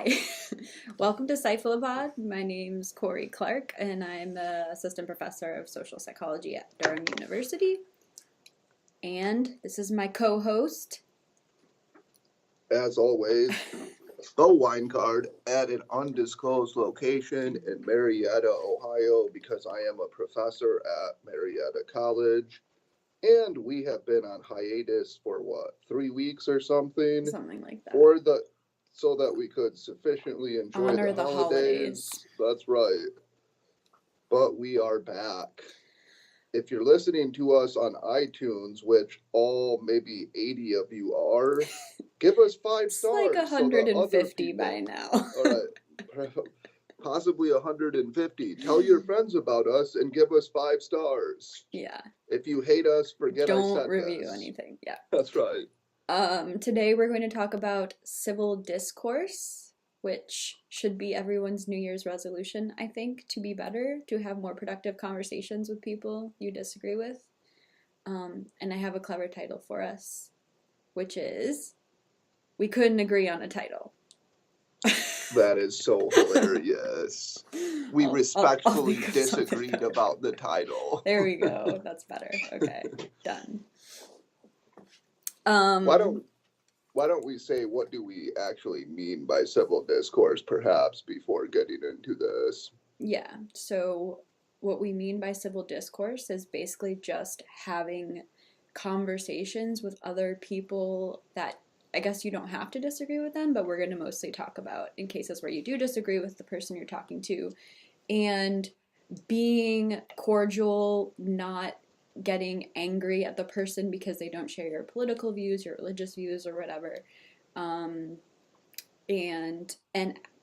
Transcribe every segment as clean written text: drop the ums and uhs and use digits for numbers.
Hi, welcome to Psyphilopod. My name's Cory Clark, and I'm the assistant professor of social psychology at Durham University. And this is my co-host. As always, the wine card at an undisclosed location in Marietta, Ohio, because I am a professor at Marietta College. And we have been on hiatus for 3 weeks or something? Something like that. So that we could sufficiently enjoy Honor the the holidays. holidays. That's right. But we are back. If you're listening to us on iTunes, which all maybe 80 of you are, give us 5 It's stars. like so that 150 other by people, now. all right, possibly 150. Tell your friends about us and give us 5 stars. Yeah. If you hate us, forget I Don't said review this. anything. Yeah. That's right. Today we're going to talk about civil discourse, which should be everyone's New Year's resolution, I think, to be better, to have more productive conversations with people you disagree with. And I have a clever title for us, which is We Couldn't Agree on a Title. That is so hilarious. We respectfully think of disagreed about the title. There we go. That's better. Okay, done. Why don't we say what do we actually mean by civil discourse, perhaps, before getting into this? Yeah, so what we mean by civil discourse is basically just having conversations with other people that I guess you don't have to disagree with them, but we're going to mostly talk about in cases where you do disagree with the person you're talking to, and being cordial, not getting angry at the person because they don't share your political views, your religious views, or whatever, and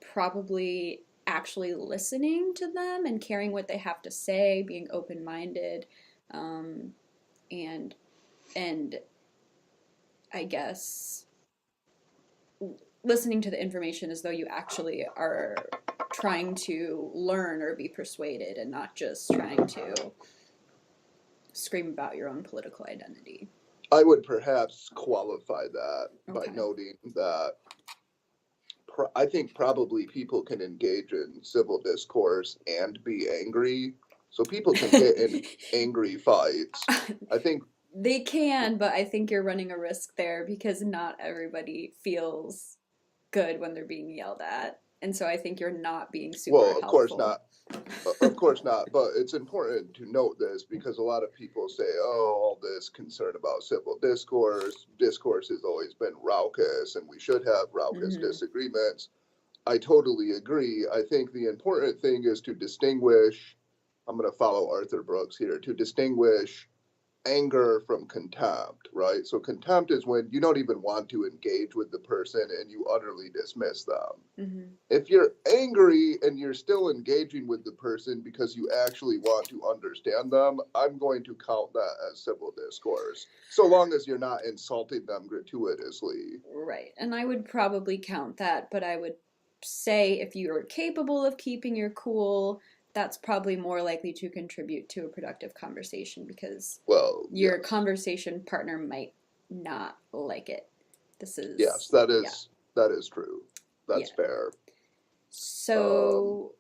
probably actually listening to them and caring what they have to say, being open-minded, and I guess listening to the information as though you actually are trying to learn or be persuaded and not just trying to scream about your own political identity. I would perhaps qualify that by Okay. noting that I think probably people can engage in civil discourse and be angry. So people can get in angry fights. I think They can, but I think you're running a risk there because not everybody feels good when they're being yelled at. And so I think you're not being super well, of course helpful. not. Of course not. But it's important to note this because a lot of people say, oh, all this concern about civil discourse. Discourse has always been raucous and we should have raucous disagreements. I totally agree. I think the important thing is to distinguish, I'm going to follow Arthur Brooks here, to distinguish anger from contempt, right? So contempt is when you don't even want to engage with the person and you utterly dismiss them. If you're angry and you're still engaging with the person because you actually want to understand them, I'm going to count that as civil discourse, so long as you're not insulting them gratuitously. Right. And I would probably count that, but I would say if you're capable of keeping your cool, that's probably more likely to contribute to a productive conversation because your conversation partner might not like it. Yes, that is true. That's fair. So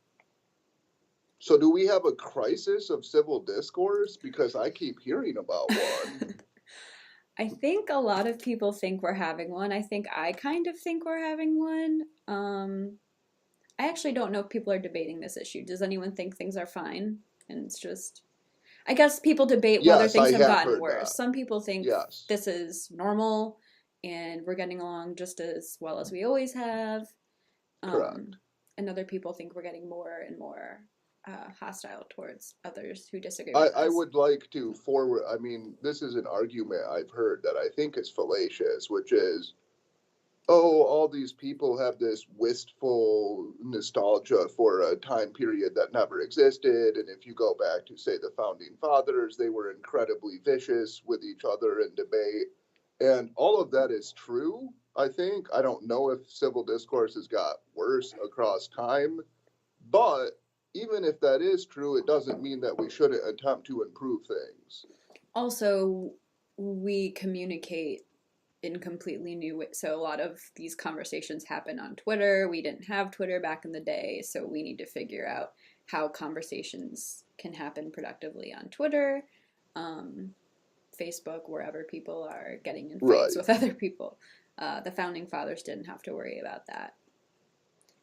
do we have a crisis of civil discourse? Because I keep hearing about one. I think a lot of people think we're having one. I think I kind of think we're having one. I actually don't know if people are debating this issue. Does anyone think things are fine? And it's just, I guess people debate whether things have gotten worse. That. Some people think this is normal and we're getting along just as well as we always have. Correct. And other people think we're getting more and more hostile towards others who disagree with us. I would like to forward, this is an argument I've heard that I think is fallacious, which is, oh, all these people have this wistful nostalgia for a time period that never existed. And if you go back to, say, the founding fathers, they were incredibly vicious with each other in debate. And all of that is true, I think. I don't know if civil discourse has got worse across time. But even if that is true, it doesn't mean that we shouldn't attempt to improve things. Also, we communicate in completely new ways. So a lot of these conversations happen on Twitter. We didn't have Twitter back in the day, so we need to figure out how conversations can happen productively on Twitter, Facebook, wherever people are getting in fights Right. with other people. The founding fathers didn't have to worry about that.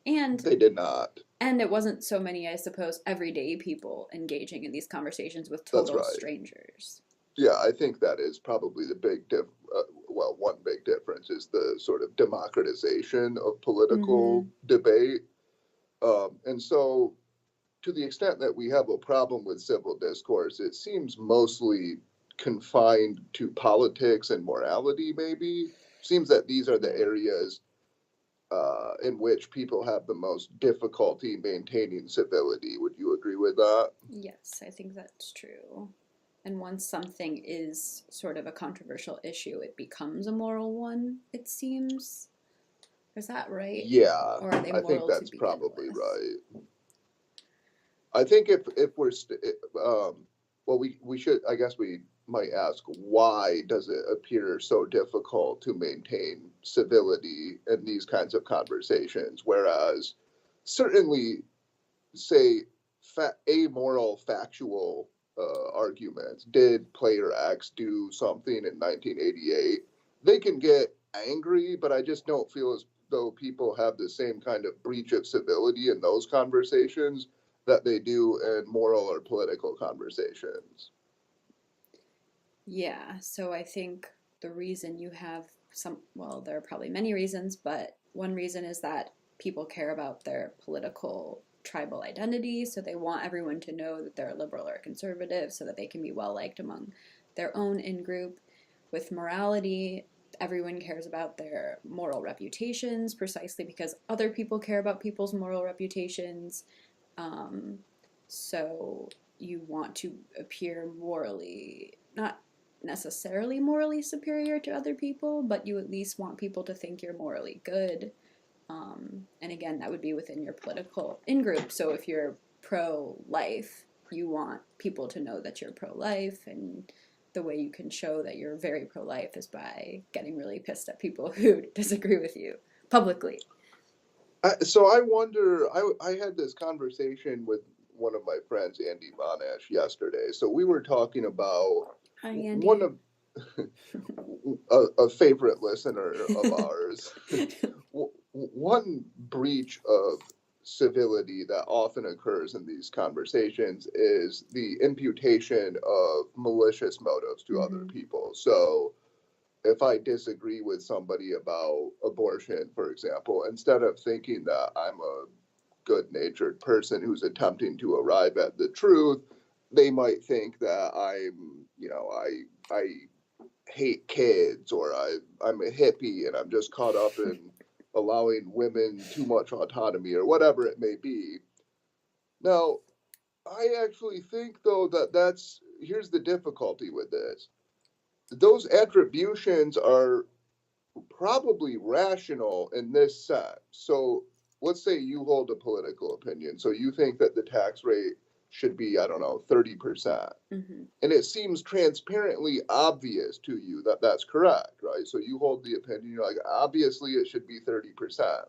And They did not. and it wasn't so many, I suppose, everyday people engaging in these conversations with That's total right. strangers. Yeah, I think that is probably the well, one big difference is the sort of democratization of Mm-hmm. political debate. And so, to the extent that we have a problem with civil discourse, it seems mostly confined to politics and morality, maybe. Seems that these are the Right. areas in which people have the most difficulty maintaining civility. Would you agree with that? Yes, I think that's true. And once something is sort of a controversial issue, it becomes a moral one, it seems. Is that right? Yeah, Or are they I think moral to that's begin probably with? right. I think if we're well, we should, I guess we might ask, why does it appear so difficult to maintain civility in these kinds of conversations, whereas certainly, say, amoral factual arguments, did player X do something in 1988, they can get angry, but I just don't feel as though people have the same kind of breach of civility in those conversations that they do in moral or political conversations. Yeah, so I think the reason you have some, well, there are probably many reasons, but one reason is that people care about their political tribal identity, so they want everyone to know that they're liberal or conservative so that they can be well liked among their own in group. With morality, everyone cares about their moral reputations precisely because other people care about people's moral reputations. Um, so you want to appear morally, not necessarily morally superior to other people, but you at least want people to think you're morally good. And again, that would be within your political in group. So if you're pro life, you want people to know that you're pro life. And the way you can show that you're very pro life is by getting really pissed at people who disagree with you publicly. So I wonder, I had this conversation with one of my friends, Andy Monash, yesterday. So we were talking about Hi, one Andy. of a favorite listener of ours. One breach of civility that often occurs in these conversations is the imputation of malicious motives to other Mm-hmm. people. So if I disagree with somebody about abortion, for example, instead of thinking that I'm a good natured person who's attempting to arrive at the truth, they might think that I hate kids, or I'm a hippie and I'm just caught up in allowing women too much autonomy, or whatever it may be. Now, I actually think, though, that here's the difficulty with this. Those attributions are probably rational in this sense. So let's say you hold a political opinion. So you think that the tax rate should be, I don't know, 30%. Mm-hmm. And it seems transparently obvious to you that that's correct, right? So you hold the opinion, you're like, obviously it should be 30%.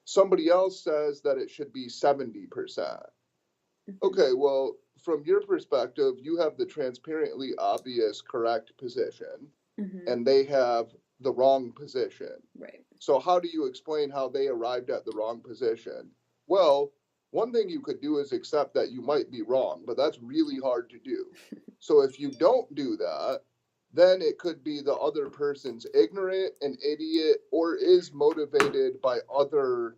Somebody else says that it should be 70%. Mm-hmm. Okay, well, from your perspective, you have the transparently obvious correct position, Mm-hmm. and they have the wrong position. Right. So, how do you explain how they arrived at the wrong position? Well, one thing you could do is accept that you might be wrong, but that's really hard to do. So, if you don't do that, then it could be the other person's ignorant, an idiot, or is motivated by other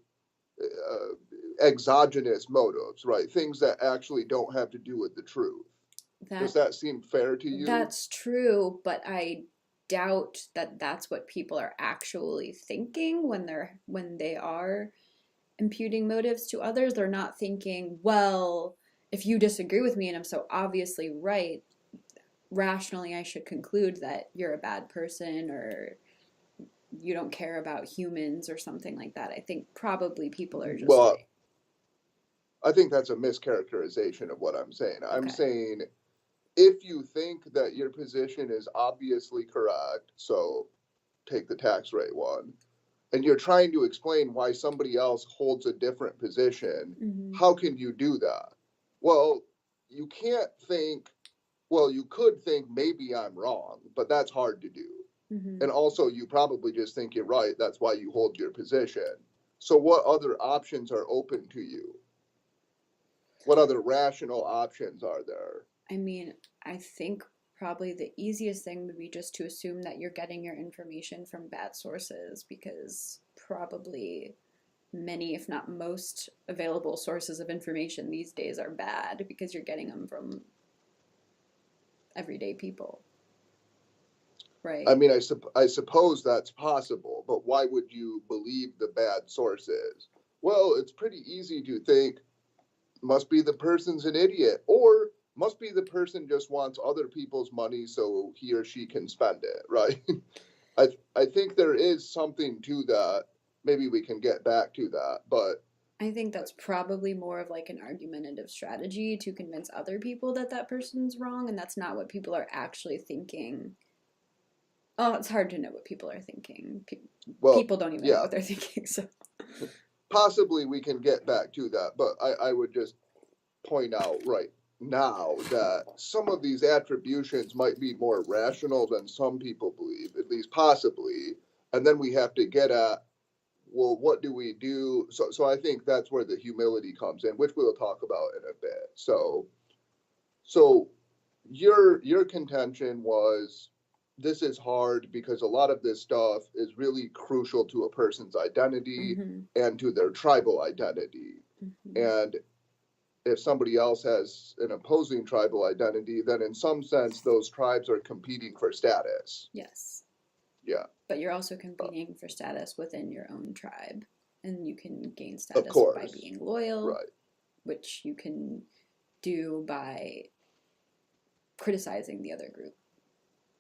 uh, exogenous motives, right? Things that actually don't have to do with the truth. Does That that seem fair to you? that's true, but I doubt that that's what people are actually thinking when they are imputing motives to others. They're not thinking, well, if you disagree with me and I'm so obviously right, rationally I should conclude that you're a bad person or you don't care about humans or something like that. I think probably people are just Well, like, I think that's a mischaracterization of what I'm saying. I'm okay. saying if you think that your position is obviously correct, so take the tax rate one, and you're trying to explain why somebody else holds a different position, Mm-hmm. how can you do that? Well, you can't think, well, you could think maybe I'm wrong, but that's hard to do. Mm-hmm. And also, you probably just think you're right. That's why you hold your position. So, what other options are open to you? What other rational options are there? I mean, I think probably the easiest thing would be just to assume that you're getting your information from bad sources, because probably many, if not most, available sources of information these days are bad because you're getting them from everyday people, I right? mean, I suppose that's possible, but why would you believe the bad sources? Well, it's pretty easy to think must be the person's an idiot, or must be the person just wants other people's money so he or she can spend it, right? I think there is something to that. Maybe we can get back to that, but I think that's probably more of like an argumentative strategy to convince other people that that person's wrong, and that's not what people are actually thinking. Oh, it's hard to know what people are thinking. well, People don't even know yeah, what they're thinking, so. possibly we can get back to that, but I would just point out right now that some of these attributions might be more rational than some people believe, at least possibly. And then we have to get at, well, what do we do? So I think that's where the humility comes in, which we'll talk about in a bit. So your contention was this is hard because a lot of this stuff is really crucial to a person's identity Mm-hmm. and to their tribal identity. Mm-hmm. And if somebody else has an opposing tribal identity, then in some sense those tribes are competing for status. Yes. Yeah, But you're also competing for status within your own tribe. And you can gain of status by course. being loyal, Right. which you can do by criticizing the other group.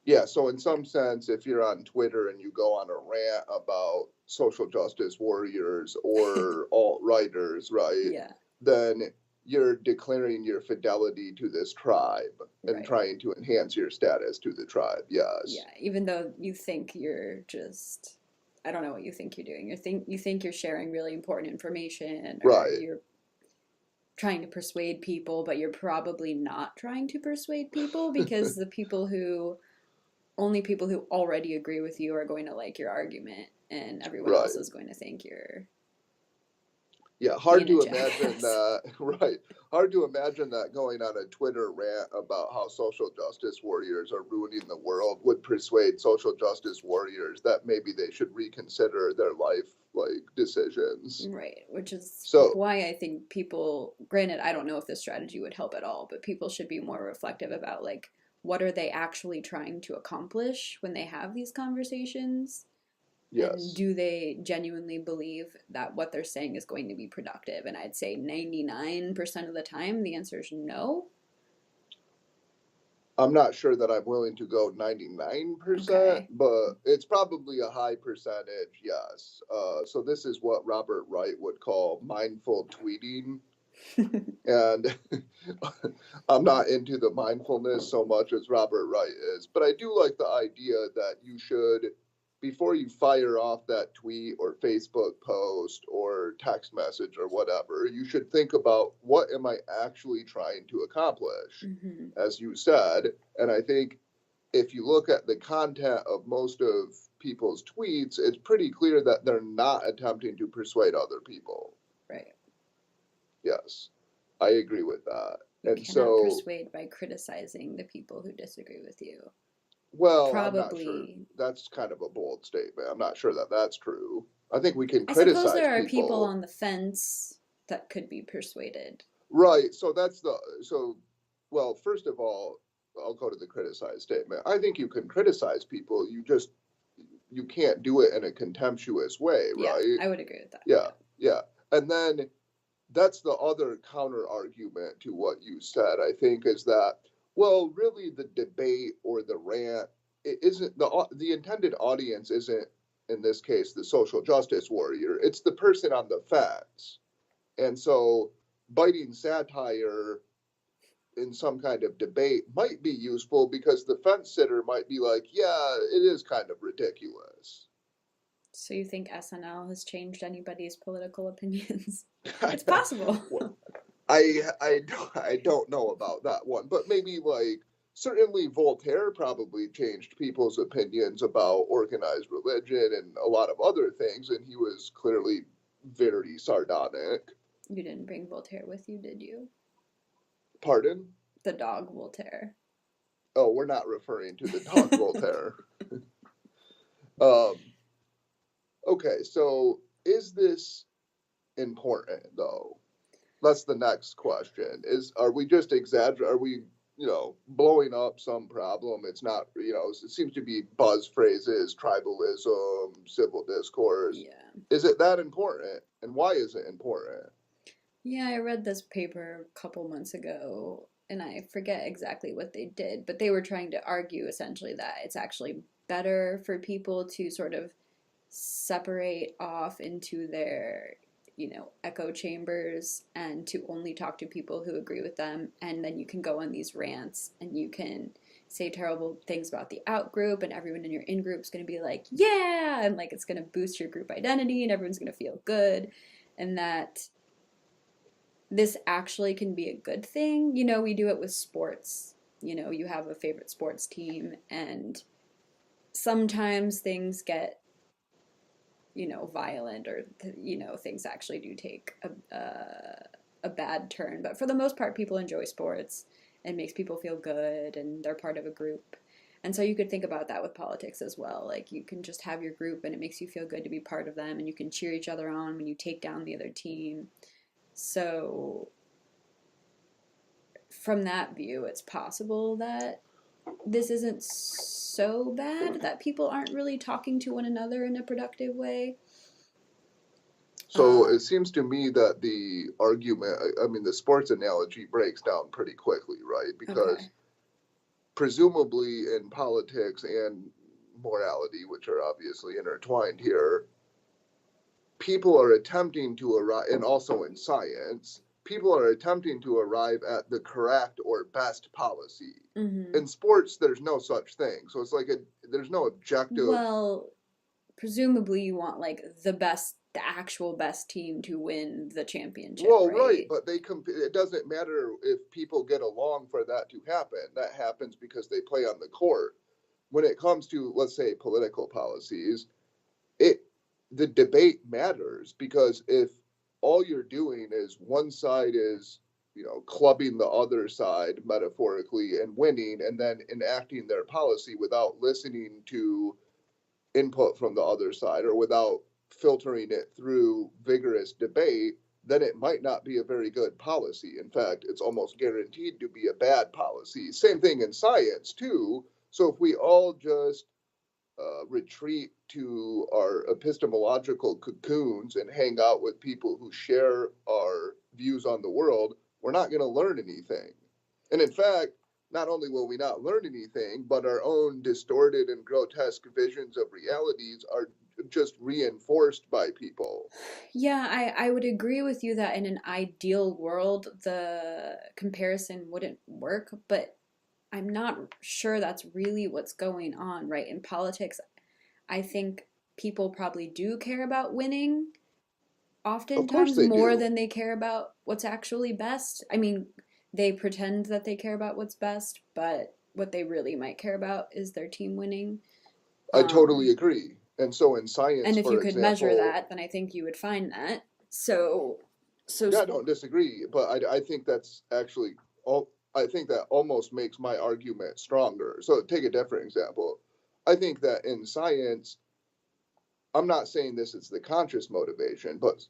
Yeah, so in Yeah. some sense, if you're on Twitter and you go on a rant about social justice warriors or alt-righters, right, Yeah, then you're declaring your fidelity to this tribe and right. trying to enhance your status to the tribe. Yes. Yeah, even though you think you're just, I don't know what you think you're doing. You think you're sharing really important information, or Right. you're trying to persuade people, but you're probably not trying to persuade people, because the people who already agree with you are going to like your argument, and everyone else Right. is going to think you're Yeah, hard being a to imagine jackass. that, right? Hard to imagine that going on a Twitter rant about how social justice warriors are ruining the world would persuade social justice warriors that maybe they should reconsider their life like decisions. Right, which is So, why I think people, granted, I don't know if this strategy would help at all, but people should be more reflective about like what are they actually trying to accomplish when they have these conversations, and yes. do they genuinely believe that what they're saying is going to be productive? And I'd say 99% of the time the answer is no. I'm not sure that I'm willing to go 99%, Okay. but it's probably a high percentage, yes. So this is what Robert Wright would call mindful tweeting. And I'm not into the mindfulness so much as Robert Wright is, but I do like the idea that you should, before you fire off that tweet or Facebook post or text message or whatever, you should think about what am I actually trying to accomplish, Mm-hmm. as you said. And I think if you look at the content of most of people's tweets, it's pretty clear that they're not attempting to persuade other people. Right. Yes, I agree with that. You And cannot so, persuade by criticizing the people who disagree with you. well, I'm not sure. Probably. That's kind of a bold statement. I'm not sure that that's true. I think we can I suppose criticize there are people people. on the fence that could be persuaded. Right. Well, first of all, I'll go to the criticize statement. I think you can criticize people. You can't do it in a contemptuous way, Yeah, right? I would agree with that. Yeah. Yeah. Yeah. And then that's the other counter argument to what you said, I think, is that, well, really the debate or the rant, it isn't the intended audience isn't, in this case, the social justice warrior. It's the person on the fence. And so biting satire in some kind of debate might be useful, because the fence sitter might be like, yeah, it is kind of ridiculous. So you think SNL has changed anybody's political opinions? It's possible. I don't know about that one, but maybe like certainly Voltaire probably changed people's opinions about organized religion and a lot of other things, and he was clearly very sardonic. You didn't bring Voltaire with you, did you? Pardon? The dog Voltaire. Oh, we're not referring to the dog Voltaire. Um, okay, so is this important though? That's the next question. Are we just exaggerating? Are we, blowing up some problem? It's not, it seems to be buzz phrases, tribalism, civil discourse. Yeah. Is it that important? And why is it important? Yeah, I read this paper a couple months ago, and I forget exactly what they did, but they were trying to argue essentially that it's actually better for people to sort of separate off into their, echo chambers and to only talk to people who agree with them. And then you can go on these rants and you can say terrible things about the out group, and everyone in your in group is going to be like, yeah, and like it's going to boost your group identity and everyone's going to feel good. And that this actually can be a good thing. We do it with sports. You have a favorite sports team, and sometimes things get, violent, or, things actually do take a bad turn. But for the most part, people enjoy sports. It makes people feel good, and they're part of a group. And so you could think about that with politics as well. Like, you can just have your group, and it makes you feel good to be part of them, and you can cheer each other on when you take down the other team. So from that view, it's possible that this isn't so bad, that people aren't really talking to one another in a productive way. So it seems to me that the argument, I mean, the sports analogy breaks down pretty quickly, right? Because Okay. presumably in politics and morality, which are obviously intertwined here, people are attempting to arrive, and also in science, people are attempting to arrive at the correct or best policy. Mm-hmm. In sports, there's no such thing. So it's like there's no objective. Well, presumably you want like the actual best team to win the championship, Well, right, right? but it doesn't matter if people get along for that to happen. That happens because they play on the court. When it comes to, let's say, political policies, it the debate matters, because if all you're doing is one side is, clubbing the other side metaphorically and winning, and then enacting their policy without listening to input from the other side, or without filtering it through vigorous debate, then it might not be a very good policy. In fact, it's almost guaranteed to be a bad policy. Same thing in science, too. So if we all just retreat to our epistemological cocoons and hang out with people who share our views on the world, we're not going to learn anything. And in fact, not only will we not learn anything, but our own distorted and grotesque visions of realities are just reinforced by people. Yeah, I would agree with you that in an ideal world, the comparison wouldn't work, but I'm not sure that's really what's going on, right? In politics, I think people probably do care about winning, Of course oftentimes they more do. than they care about what's actually best. I mean, they pretend that they care about what's best, but what they really might care about is their team winning. I totally Um, agree. And so in science, and if you for could measure example, that, then I think you would find that. So yeah, I don't disagree, but I think that's actually all. I think that almost makes my argument stronger. So take a different example. I think that in science, I'm not saying this is the conscious motivation, but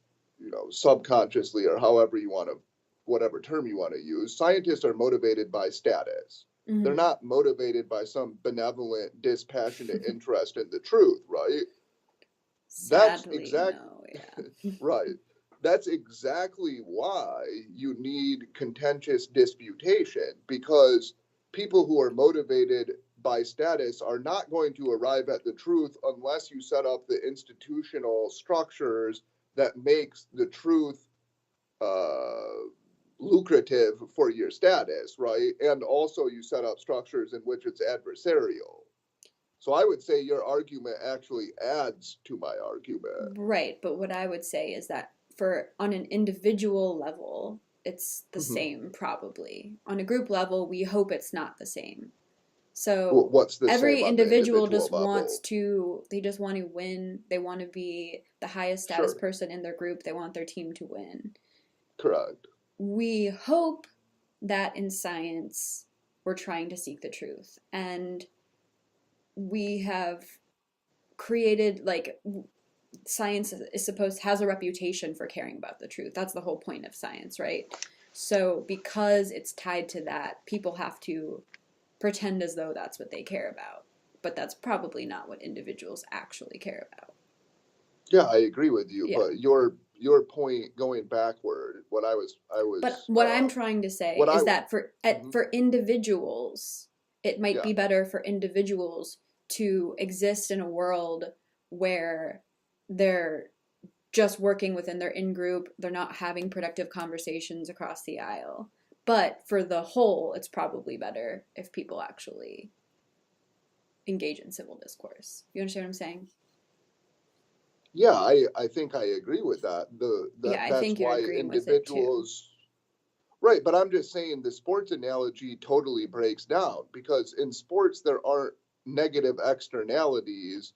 subconsciously, or however you want to, whatever term you want to use, scientists are motivated by status. They're mhm. not motivated by some benevolent, dispassionate interest in the truth, right? That's Sadly, exact no, yeah. right. That's exactly why you need contentious disputation, because people who are motivated by status are not going to arrive at the truth unless you set up the institutional structures that makes the truth uh, lucrative for your status, right? And also you set up structures in which it's adversarial. So I would say your argument actually adds to my argument. Right, but what I would say is that for on an individual level, it's the Mhm. same probably. On a group level, we hope it's not the same. So What's the every same on the individual individual just wants level? to, they just want to win. They want to be the highest status Sure, person in their group. They want their team to win. correct. We hope that in science, we're trying to seek the truth. And we have created, like, science is supposed has a reputation for caring about the truth. That's the whole point of science, right? So because it's tied to that, people have to pretend as though that's what they care about. But that's probably not what individuals actually care about. Yeah, I agree with you, Yeah. but your point going backward, what I But was what I'm trying to say what I is that mhm, for individuals, it might yeah. be better for individuals to exist in a world where they're just working within their in group, they're not having productive conversations across the aisle. But for the whole, it's probably better if people actually engage in civil discourse. You understand what I'm saying? Yeah, I think I agree with that. Yeah, I That's think you're why agreeing with it too. individuals, right, but I'm just saying the sports analogy totally breaks down because in sports there aren't negative externalities,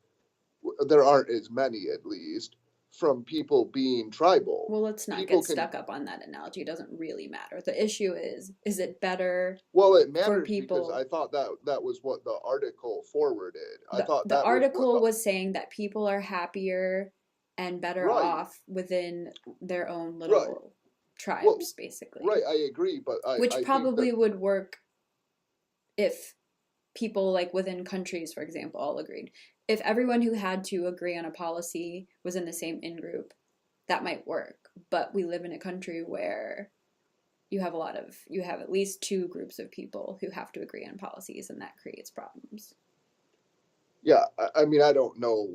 there aren't as many at least, from people being tribal. Well, let's not People get can, stuck up on that analogy. It doesn't really matter. The issue is it better well, it for matters because people? I thought that that was what the article forwarded. I thought The that was what, article was saying that people are happier and better right, off within their own right. little Well, tribes, basically. right, I agree, but Which I think that, probably would work if people like within countries, for example, all agreed. If everyone who had to agree on a policy was in the same in group, that might work. But we live in a country where you have at least two groups of people who have to agree on policies, and that creates problems. yeah, I mean, I don't know.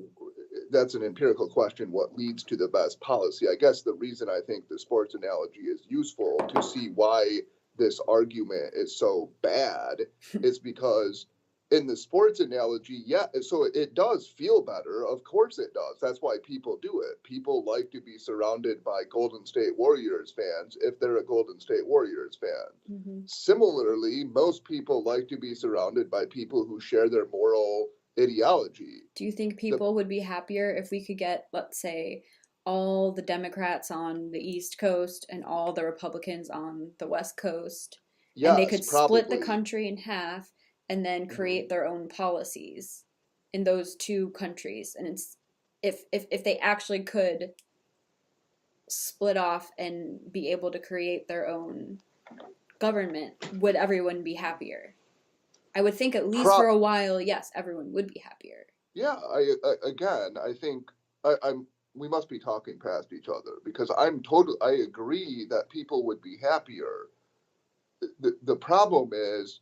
That's an empirical question. What leads to the best policy? I guess the reason I think the sports analogy is useful to see why this argument is so bad is because in the sports analogy, yeah, so it does feel better. Of course it does. That's why people do it. People like to be surrounded by Golden State Warriors fans if they're a Golden State Warriors fan. Mm-hmm. Similarly, most people like to be surrounded by people who share their moral ideology. Do you think The people would be happier if we could get, let's say, all the Democrats on the East Coast and all the Republicans on the West Coast, and they yes, could split the probably. country in half and then Mhm. create their own policies in those two countries? And it's if they actually could split off and be able to create their own government, would everyone be happier? I would think at least for Pro a while, yes, everyone would be happier. yeah, again, I think I'm we must be talking past each other because I agree that people would be happier. The problem is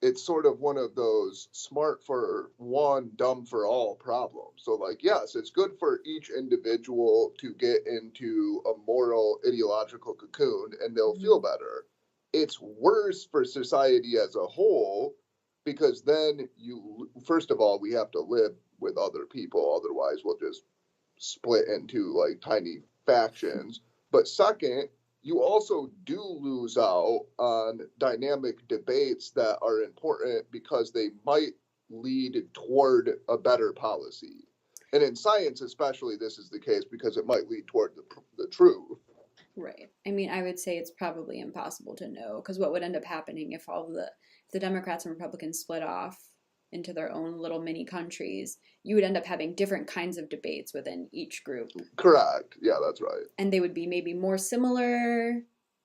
it's sort of one of those smart for one, dumb for all problems. So, like, yes, it's good for each individual to get into a moral, ideological cocoon and they'll feel Mm-hmm. better. It's worse for society as a whole because then first of all, we have to live with other people. Otherwise, we'll just split into like tiny factions. But second, you also do lose out on dynamic debates that are important because they might lead toward a better policy. And in science, especially, this is the case because it might lead toward the truth. Right. I mean, I would say it's probably impossible to know because what would end up happening if the Democrats and Republicans split off into their own little mini countries, you would end up having different kinds of debates within each group, Correct. Yeah, that's right. and they would be maybe more similar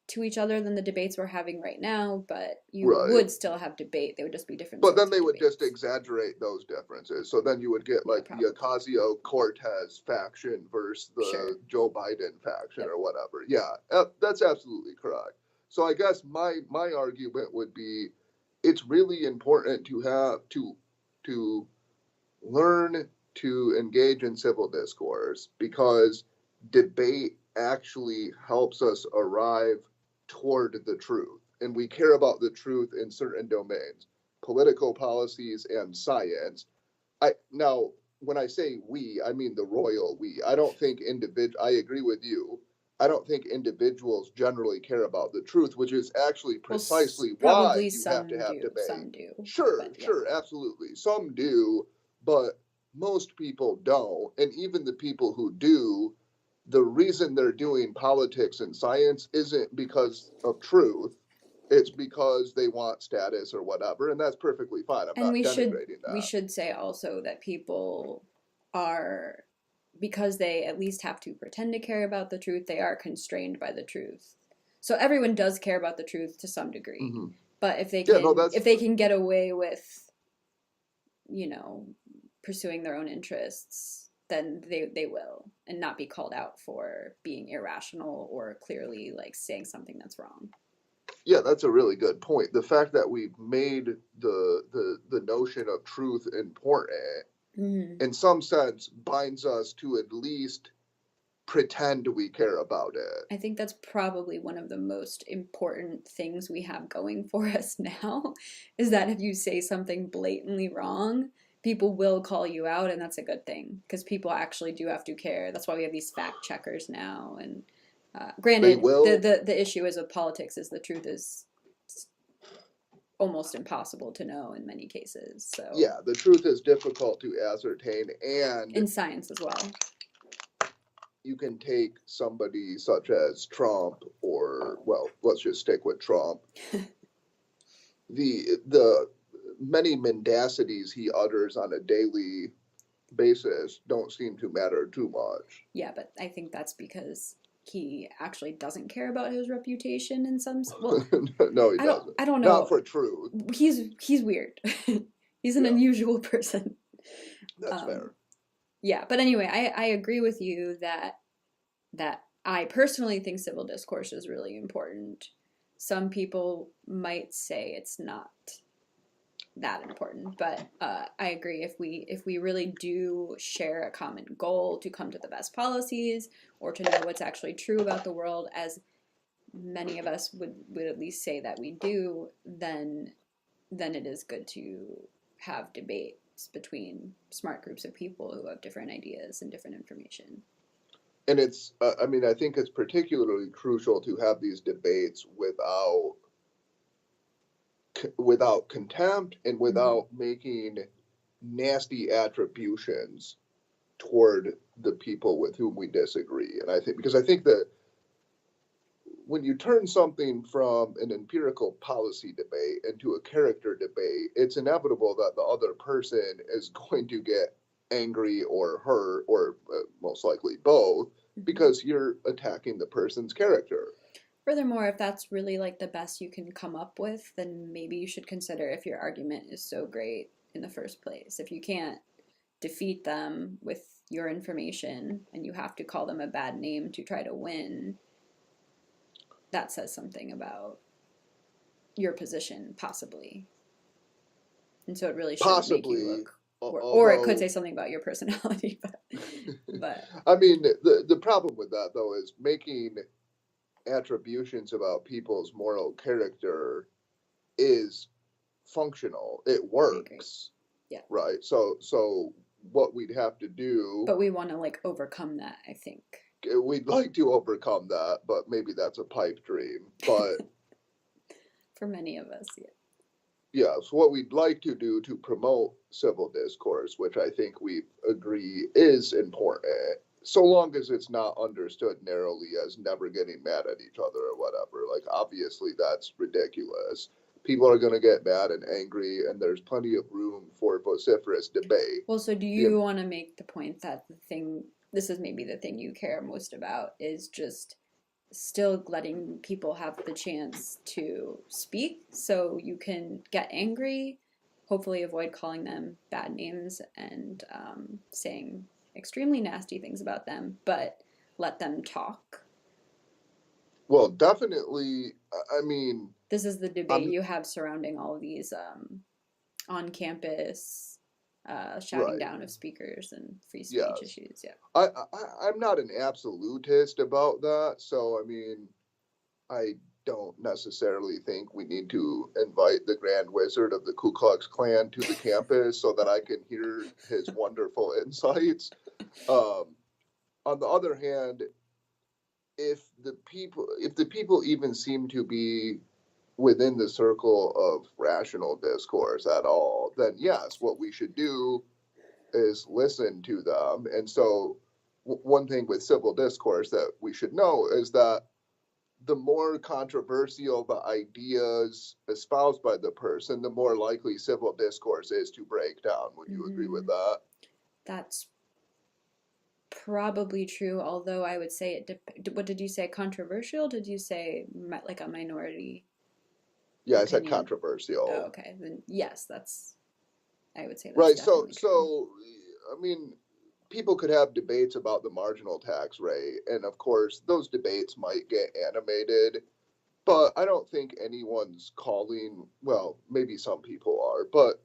to each other than the debates we're having right now, but you Right. would still have debate. They would just be different But sorts then of they would just debates. exaggerate those differences. So then you would get Yeah, like the probably. Ocasio Cortez faction versus Sure. the Joe Biden faction Yep. or whatever. Yeah, that's absolutely correct. So I guess my argument would be it's really important to have to learn to engage in civil discourse because debate actually helps us arrive toward the truth, and we care about the truth in certain domains, political policies and science. Now, when I say we, I mean the royal we. I don't think I agree with you. I don't think individuals generally care about the truth, which is actually Well, precisely why probably you have to some have do, debate. some do, Sure, but yeah. sure, absolutely. Some do, but most people don't. And even the people who do, the reason they're doing politics and science isn't because of truth. It's because they want status or whatever, and that's perfectly fine. I'm And not we should denigrating we that. should say also that people are, because they at least have to pretend to care about the truth, they are constrained by the truth. So everyone does care about the truth to some degree. Hmm. But Yeah, no, if they can get away with, pursuing their own interests, then they will, and not be called out for being irrational or clearly like saying something that's wrong. yeah, that's a really good point. The fact that we've made the notion of truth important, Mm-hmm. in some sense, binds us to at least pretend we care about it. I think that's probably one of the most important things we have going for us now, is that if you say something blatantly wrong, people will call you out, and that's a good thing because people actually do have to care. That's why we have these fact checkers now. And They granted, will. the issue is with politics is the truth is almost impossible to know in many cases. So Yeah, the truth is difficult to ascertain, and in science as well. you can take somebody such as Trump, or, well, let's just stick with Trump. The many mendacities he utters on a daily basis don't seem to matter too much. Yeah, but I think that's because he actually doesn't care about his reputation in some. Well, No, he doesn't. I don't Not know. for truth. He's weird. He's an Yeah, unusual person. that's Um, fair. yeah, but anyway, I agree with you that I personally think civil discourse is really important. Some people might say it's not that important, but I agree. If we really do share a common goal to come to the best policies or to know what's actually true about the world, as many of us would at least say that we do, then it is good to have debates between smart groups of people who have different ideas and different information. And it's, I mean, I think it's particularly crucial to have these debates without contempt and Mm-hmm. without making nasty attributions toward the people with whom we disagree. And I think, because I think that when you turn something from an empirical policy debate into a character debate, it's inevitable that the other person is going to get angry or hurt, or most likely both, Mm-hmm. because you're attacking the person's character. Furthermore, if that's really like the best you can come up with, then maybe you should consider if your argument is so great in the first place. If you can't defeat them with your information and you have to call them a bad name to try to win, that says something about your position, possibly. And so it really shouldn't make you Possibly, look, or it could say although, something about your personality, but I mean, the problem with that, though, is making attributions about people's moral character is functional. It I agree. works, Yeah. right? So what we'd have to do, But we want to like overcome that, I think. we'd like to overcome that, but maybe that's a pipe dream. But For many of us, yeah. yeah, so what we'd like to do to promote civil discourse, which I think we agree is important, so long as it's not understood narrowly as never getting mad at each other or whatever. Like, obviously, that's ridiculous. People are going to get mad and angry, and there's plenty of room for vociferous debate. Well, so do The you want to make the point that this is maybe the thing you care most about, is just still letting people have the chance to speak so you can get angry, hopefully avoid calling them bad names and saying extremely nasty things about them, but let them talk? Well, definitely. I mean, This is the debate I'm you have surrounding all of these on campus shouting right. down of speakers and free speech Yes, issues. Yeah. I'm not an absolutist about that. So I mean, I don't necessarily think we need to invite the Grand Wizard of the Ku Klux Klan to the campus so that I can hear his wonderful insights. On the other hand, if the people even seem to be within the circle of rational discourse at all, then yes, what we should do is listen to them. And so, one thing with civil discourse that we should know is that the more controversial the ideas espoused by the person, the more likely civil discourse is to break down. Would you agree with that? That's probably true, although I would say what did you say, controversial? Did you say like a minority Yeah, I said opinion? controversial. Oh, okay. Then yes, I would say that's Right. definitely true. So, I mean, people could have debates about the marginal tax rate, and of course, those debates might get animated. But I don't think anyone's calling, well, maybe some people are, but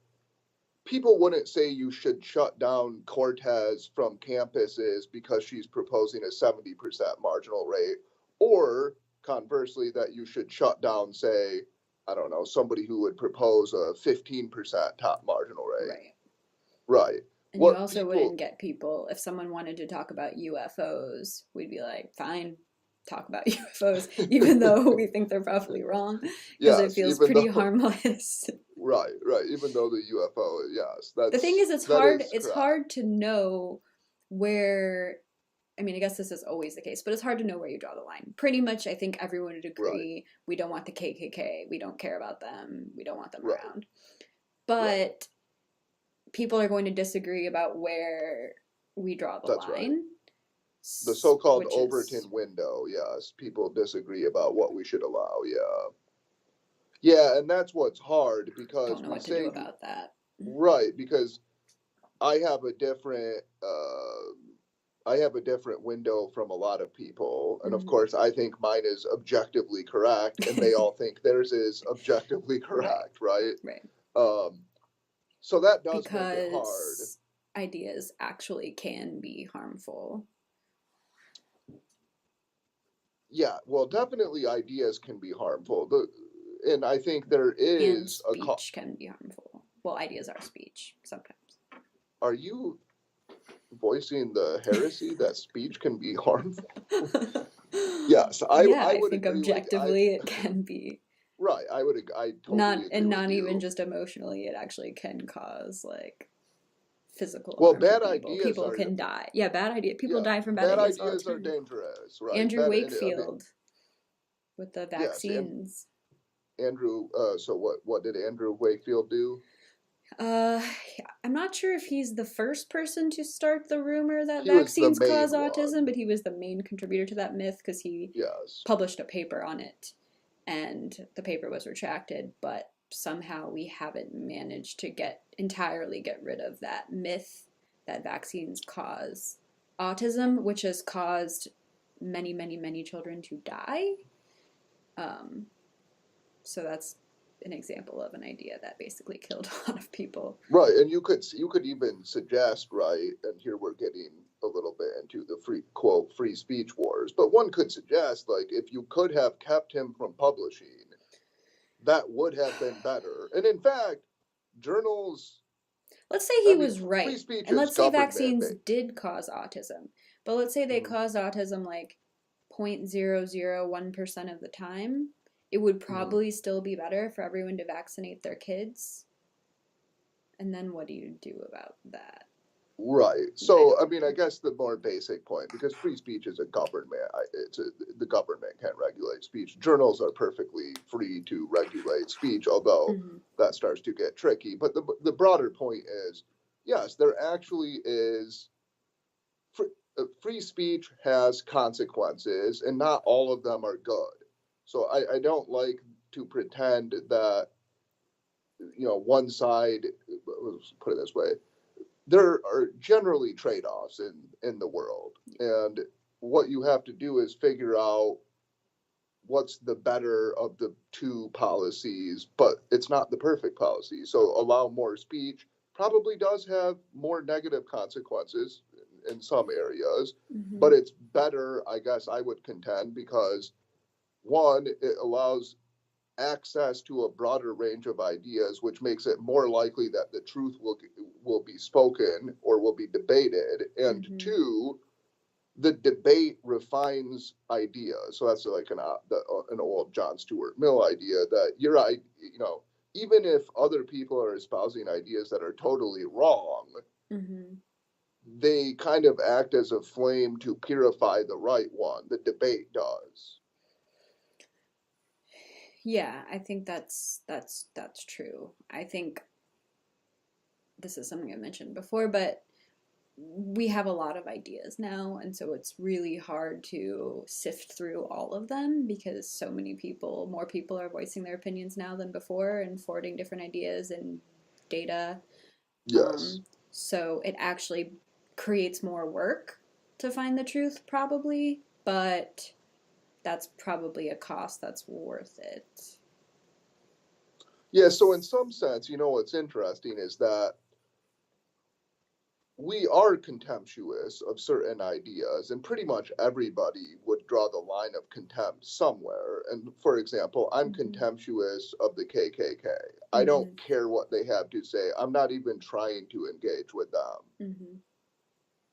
people wouldn't say you should shut down Cortez from campuses because she's proposing a 70% marginal rate, or conversely, that you should shut down, say, I don't know, somebody who would propose a 15% top marginal rate. Right. Right. And you also wouldn't get people, if someone wanted to talk about UFOs, we'd be like, fine, talk about UFOs, even though we think they're probably wrong, because it feels pretty harmless. Right. Even though the UFO, yes. The thing is, it's hard to know where, I mean, I guess this is always the case, but it's hard to know where you draw the line. Pretty much, I think everyone would agree, we don't want the KKK, we don't care about them, we don't want them around. But people are going to disagree about where we draw the line. Right. The so-called Overton window, yes. People disagree about what we should allow, Yeah, and that's what's hard because don't know what to do about that. Right, because I have a different window from a lot of people, and of course I think mine is objectively correct, and they all think theirs is objectively correct, right? So that does make it hard. Ideas actually can be harmful. Yeah, well, definitely ideas can be harmful. And I think there is and speech can be harmful. Well, ideas are speech sometimes. Are you voicing the heresy that speech can be harmful? Yes, I would think objectively it can be. Right, I totally agree not with even you. just emotionally, it actually can cause like physical harm bad to people. People can die. Yeah, bad idea. People die from bad ideas. Bad ideas are dangerous, right? Andrew Wakefield with the vaccines. Yes, Andrew. So what did Andrew Wakefield do? I'm not sure if he's the first person to start the rumor that vaccines cause autism, but he was the main contributor to that myth because he published a paper on it, and the paper was retracted. But somehow we haven't managed to entirely get rid of that myth that vaccines cause autism, which has caused many, many, many children to die. So that's an example of an idea that basically killed a lot of people. Right, and you could even suggest, right, and here we're getting a little bit into the free speech wars, but one could suggest, like, if you could have kept him from publishing, that would have been better. And in fact, journals... Let's say he was right, and let's say vaccines did cause autism, but let's say they cause autism like 0.001% of the time. It would probably still be better for everyone to vaccinate their kids. And then what do you do about that? Right. So, I mean, I guess the more basic point, because free speech is a government, the government can't regulate speech. Journals are perfectly free to regulate speech, although that starts to get tricky. But the broader point is, yes, there actually is, free speech has consequences, and not all of them are good. So I don't like to pretend that, one side, let's put it this way, there are generally trade-offs in the world. And what you have to do is figure out what's the better of the two policies, but it's not the perfect policy. So allow more speech probably does have more negative consequences in some areas, but it's better, I guess I would contend, because one, it allows access to a broader range of ideas, which makes it more likely that the truth will be spoken or will be debated. And Mm-hmm. two, the debate refines ideas. So that's like an old John Stuart Mill idea that even if other people are espousing ideas that are totally wrong, Mm-hmm. they kind of act as a flame to purify the right one. The debate does. Yeah, I think that's true. I think this is something I mentioned before, but we have a lot of ideas now, and so it's really hard to sift through all of them because so many people, more people are voicing their opinions now than before and forwarding different ideas and data. Yes. Um, so it actually creates more work to find the truth, probably, but that's probably a cost that's worth it. Yeah, so in some sense, what's interesting is that we are contemptuous of certain ideas, and pretty much everybody would draw the line of contempt somewhere. And for example, I'm Mm-hmm. contemptuous of the KKK. I Mm-hmm. don't care what they have to say. I'm not even trying to engage with them. Mm-hmm.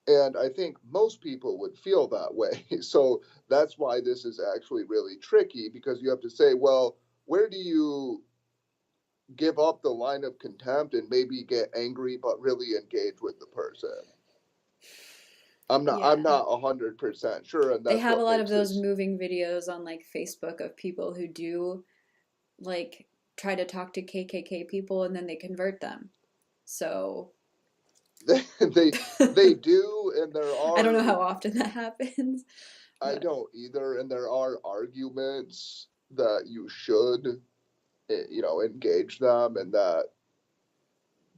And I think most people would feel that way. So that's why this is actually really tricky, because you have to say, well, where do you give up the line of contempt and maybe get angry but really engage with the person? I'm Yeah. not 100% sure, and They that's have a what lot of makes those this. moving videos on like Facebook of people who do like try to talk to KKK people and then they convert them. So they they do, and I don't know how often that happens, I but don't either, and there are arguments that you should engage them, and that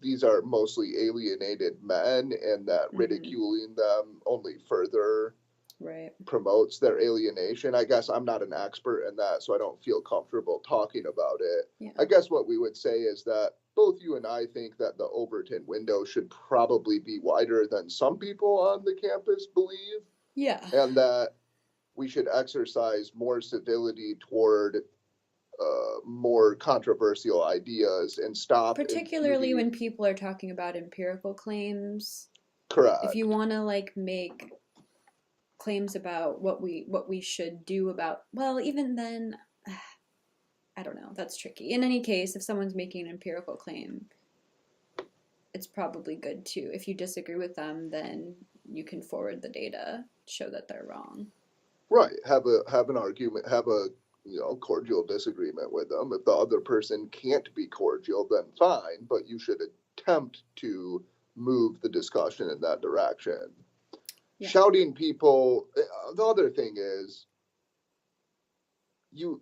these are mostly alienated men, and that mm-hmm, ridiculing them only further right. promotes their alienation. I guess I'm not an expert in that, so I don't feel comfortable talking about it. Yeah. I guess what we would say is that both you and I think that the Overton window should probably be wider than some people on the campus believe, Yeah. and that we should exercise more civility toward more controversial ideas and stop Particularly imputing. when people are talking about empirical claims. If you Correct. want to like make claims about what we should do about, well, even then I don't know, that's tricky. In any case, if someone's making an empirical claim, it's probably good to, if you disagree with them, then you can forward the data, show that they're wrong. Right. Have an argument, have a cordial disagreement with them. If the other person can't be cordial, then fine, but you should attempt to move the discussion in that direction. Yeah. Shouting people, the other thing is, you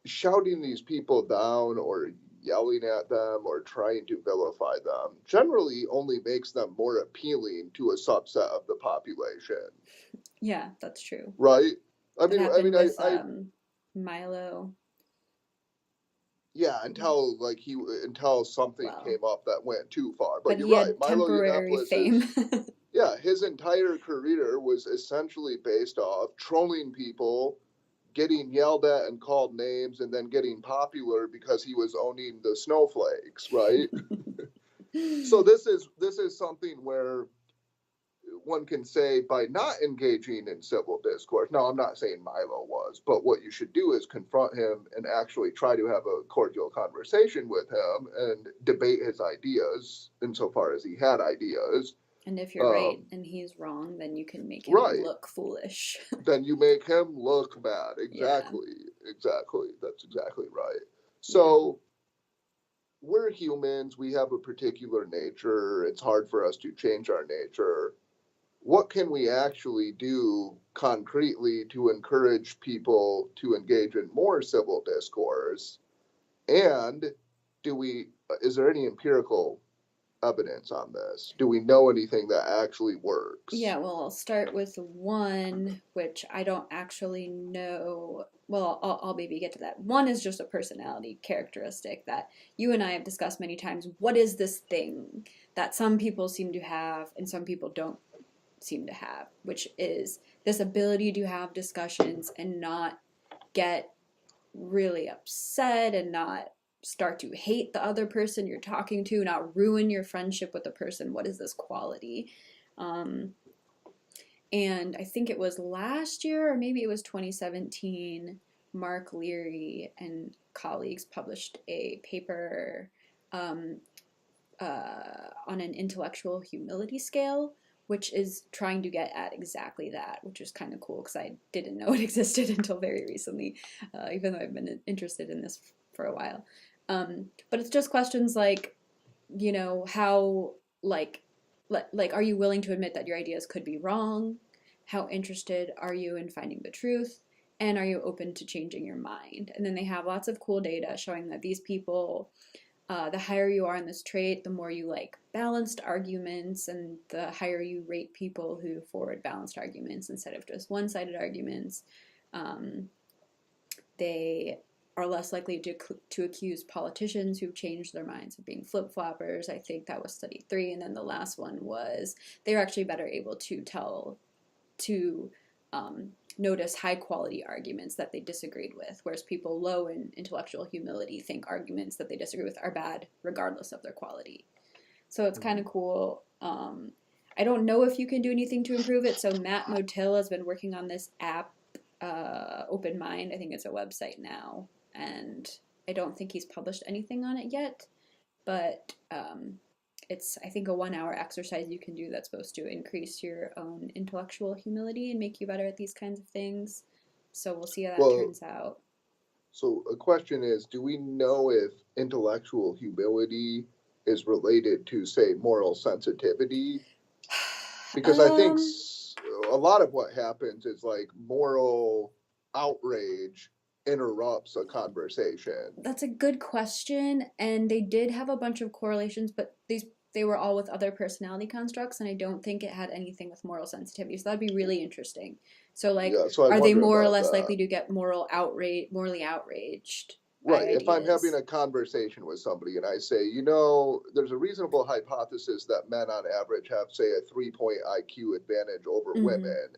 shouting these people down or yelling at them or trying to vilify them generally only makes them more appealing to a subset of the population, Yeah, that's true. right? I That mean, I happened mean, with I Milo. yeah, until something Well, came up that went too far. But but you're he right, had Milo temporary Yiannopoulos fame. is, yeah, his entire career was essentially based off trolling people, getting yelled at and called names, and then getting popular because he was owning the snowflakes, right? So this is something where one can say, by not engaging in civil discourse. Now, I'm not saying Milo was, but what you should do is confront him and actually try to have a cordial conversation with him and debate his ideas insofar as he had ideas. And if you're right Um, and he's wrong, then you can make him right. look foolish. Then you make him look bad. Yeah. Exactly. Exactly. That's exactly right. Yeah. So we're humans. We have a particular nature. It's hard for us to change our nature. What can we actually do concretely to encourage people to engage in more civil discourse? And is there any empirical evidence on this? Do we know anything that actually works? Yeah, well, I'll start with one, which I don't actually know. Well, I'll maybe get to that. One is just a personality characteristic that you and I have discussed many times. What is this thing that some people seem to have and some people don't seem to have, which is this ability to have discussions and not get really upset and not start to hate the other person you're talking to, not ruin your friendship with the person. What is this quality? And I think it was last year, or maybe it was 2017, Mark Leary and colleagues published a paper um, on an intellectual humility scale, which is trying to get at exactly that, which is kind of cool because I didn't know it existed until very recently, even though I've been interested in this for a while. But it's just questions like, you know, how, like, are you willing to admit that your ideas could be wrong? How interested are you in finding the truth? And are you open to changing your mind? And then they have lots of cool data showing that these people, the higher you are in this trait, the more you like balanced arguments, and the higher you rate people who forward balanced arguments instead of just one-sided arguments. They are less likely to accuse politicians who've changed their minds of being flip-floppers. I think that was study 3. And then the last one was they're actually better able to notice high-quality arguments that they disagreed with, whereas people low in intellectual humility think arguments that they disagree with are bad regardless of their quality. So it's kind of cool. I don't know if you can do anything to improve it. So Matt Motil has been working on this app, Openmind. I think it's a website now. And I don't think he's published anything on it yet. But it's, I think, a 1-hour exercise you can do that's supposed to increase your own intellectual humility and make you better at these kinds of things. So we'll see how that turns out. So a question is, do we know if intellectual humility is related to, say, moral sensitivity? Because I think a lot of what happens is like moral outrage interrupts a conversation. That's a good question, and they did have a bunch of correlations, but they were all with other personality constructs, and I don't think it had anything with moral sensitivity. So that'd be really interesting. So, like, Yeah, so are they more or less likely to get morally outraged? Right. If I'm having a conversation with somebody and I say, you know, there's a reasonable hypothesis that men on average have, say, a 3-point IQ advantage over women,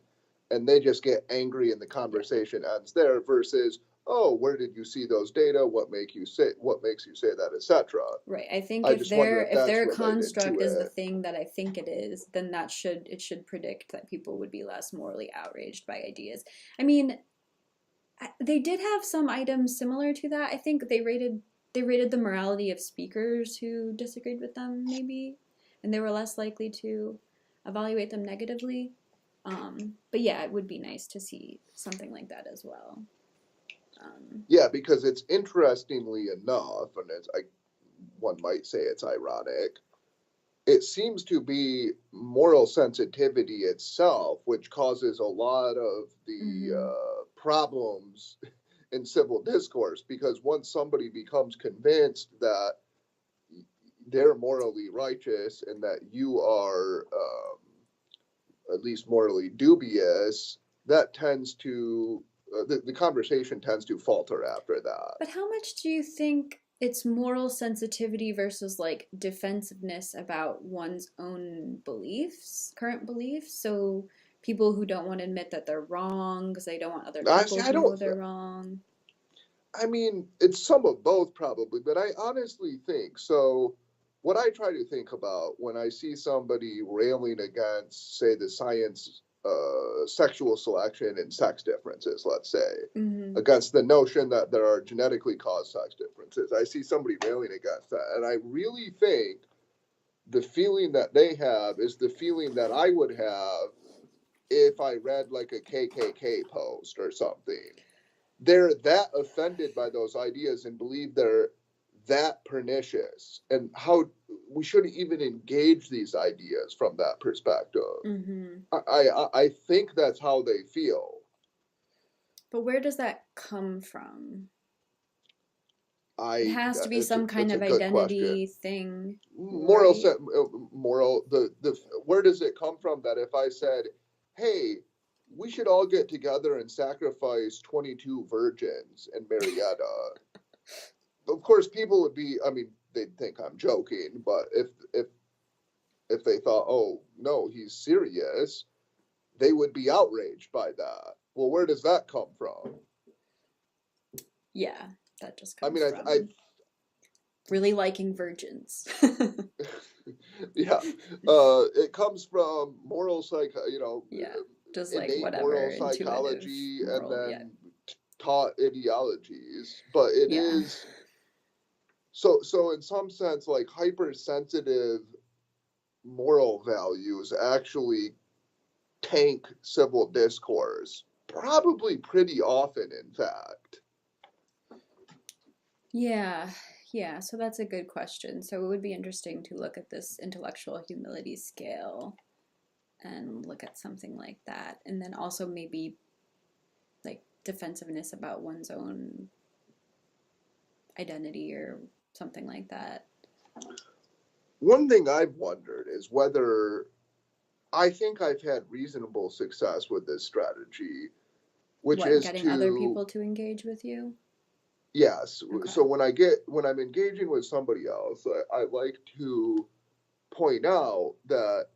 and they just get angry and the conversation ends there, versus, oh, where did you see those data? What makes you say that, etc. Right. I think if their construct is the thing that I think it is, then it should predict that people would be less morally outraged by ideas. I mean, they did have some items similar to that. I think they rated the morality of speakers who disagreed with them, maybe, and they were less likely to evaluate them negatively. But yeah, it would be nice to see something like that as well. Yeah, because it's, interestingly enough, and one might say it's ironic, it seems to be moral sensitivity itself which causes a lot of the problems in civil discourse, because once somebody becomes convinced that they're morally righteous and that you are at least morally dubious, that tends to, the conversation tends to falter after that. But how much do you think it's moral sensitivity versus like defensiveness about one's own beliefs, current beliefs? So people who don't want to admit that they're wrong because they don't want other people to know they're wrong. I mean, it's some of both probably, but I honestly think, so what I try to think about when I see somebody railing against, say, the science, sexual selection and sex differences, let's say, against the notion that there are genetically caused sex differences, I see somebody railing against that. And I really think the feeling that they have is the feeling that I would have if I read like a KKK post or something. They're that offended by those ideas and believe they're that pernicious, and how we shouldn't even engage these ideas from that perspective. I think that's how they feel. But where does that come from? It has to be some kind of identity thing. Moral, where does it come from that if I said, hey, we should all get together and sacrifice 22 virgins in Marietta, of course people would be, I mean, they'd think I'm joking, but if they thought, oh no, he's serious, they would be outraged by that. Well, where does that come from? Yeah, that just I comes mean, I from really liking virgins. yeah, it comes from Yeah, just like innate whatever moral intuitive psychology and moral. Yeah, then taught ideologies. But it yeah, is so in some sense, like hypersensitive moral values actually tank civil discourse, probably pretty often, in fact. yeah, yeah. So that's a good question. So it would be interesting to look at this intellectual humility scale and look at something like that, and then also maybe like defensiveness about one's own identity or something like that. One thing I've wondered is whether I think I've had reasonable success with this strategy, which What, is getting other to, people to engage with you? yes. Okay. So when I'm engaging with somebody else, I like to point out that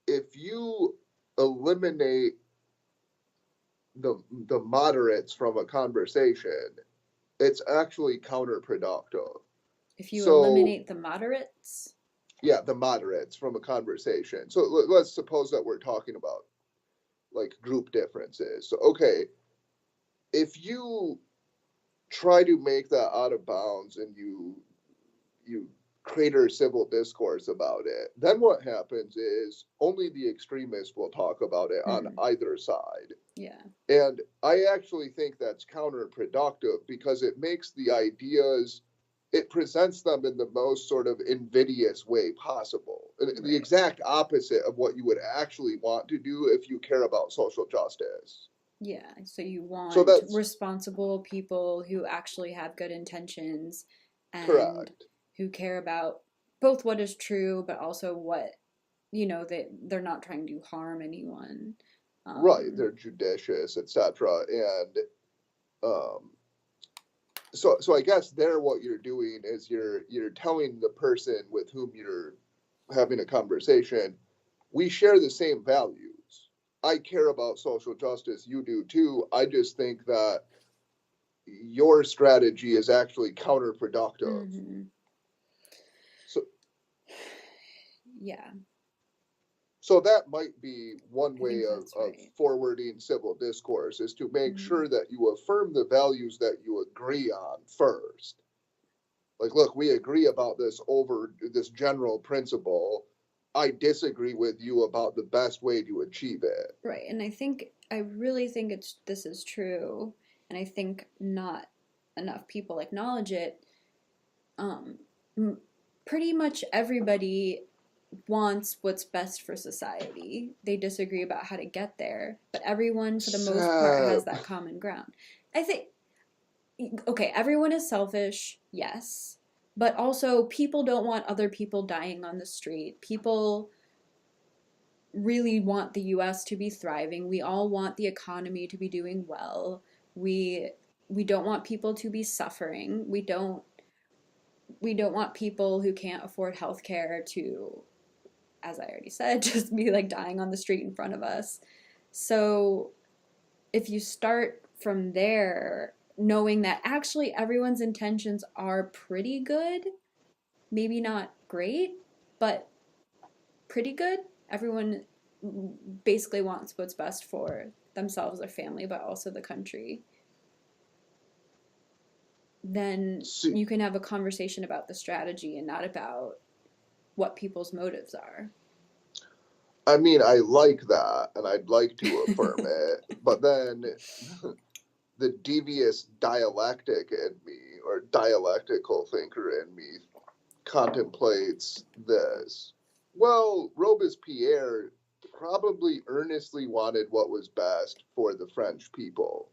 if you eliminate the moderates from a conversation, it's actually counterproductive. If you So eliminate the moderates, yeah, the moderates from a conversation. So let's suppose that we're talking about like group differences. So okay, if you try to make that out of bounds and you crater civil discourse about it, then what happens is only the extremists will talk about it on mm-hmm. either side. Yeah. And I actually think that's counterproductive because it makes the ideas, it presents them in the most sort of invidious way possible. The Right. exact opposite of what you would actually want to do if you care about social justice. Yeah. So you So want that's responsible people who actually have good intentions and correct. who care about both what is true, but also what, they're not trying to harm anyone. Right. Um, They're judicious, etc. And um, so I guess there what you're doing is you're telling the person with whom you're having a conversation, we share the same values. I care about social justice, you do too. I just think that your strategy is actually counterproductive. mhm. So Yeah, so that might be one I way think that's of right. forwarding civil discourse is to make Mhm. sure that you affirm the values that you agree on first. Like, look, we agree about this general principle. I disagree with you about the best way to achieve it. Right. And I really think this is true, and I think not enough people acknowledge it. Um, Pretty much everybody wants what's best for society. They disagree about how to get there, but everyone, for the most part, So, has that common ground. I think, okay, everyone is selfish, yes, but also people don't want other people dying on the street. People really want the US to be thriving. We all want the economy to be doing well. We we don't want people to be suffering. We don't want people who can't afford health care to, as I already said, just be like dying on the street in front of us. So if you start from there, knowing that actually everyone's intentions are pretty good, maybe not great, but pretty good. Everyone basically wants what's best for themselves, their family, but also the country. Then see, you can have a conversation about the strategy and not about what people's motives are. I mean, I like that and I'd like to affirm it, but then the devious dialectic in me or dialectical thinker in me contemplates this. Well, Robespierre probably earnestly wanted what was best for the French people.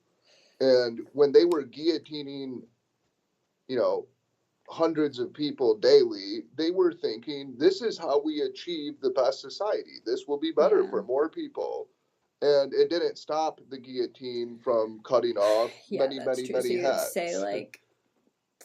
And when they were guillotining, you know, hundreds of people daily, they were thinking, this is how we achieve the best society. This will be better Yeah. for more people. And it didn't stop the guillotine from cutting off Yeah, many, that's many, true. So many you'd say heads. like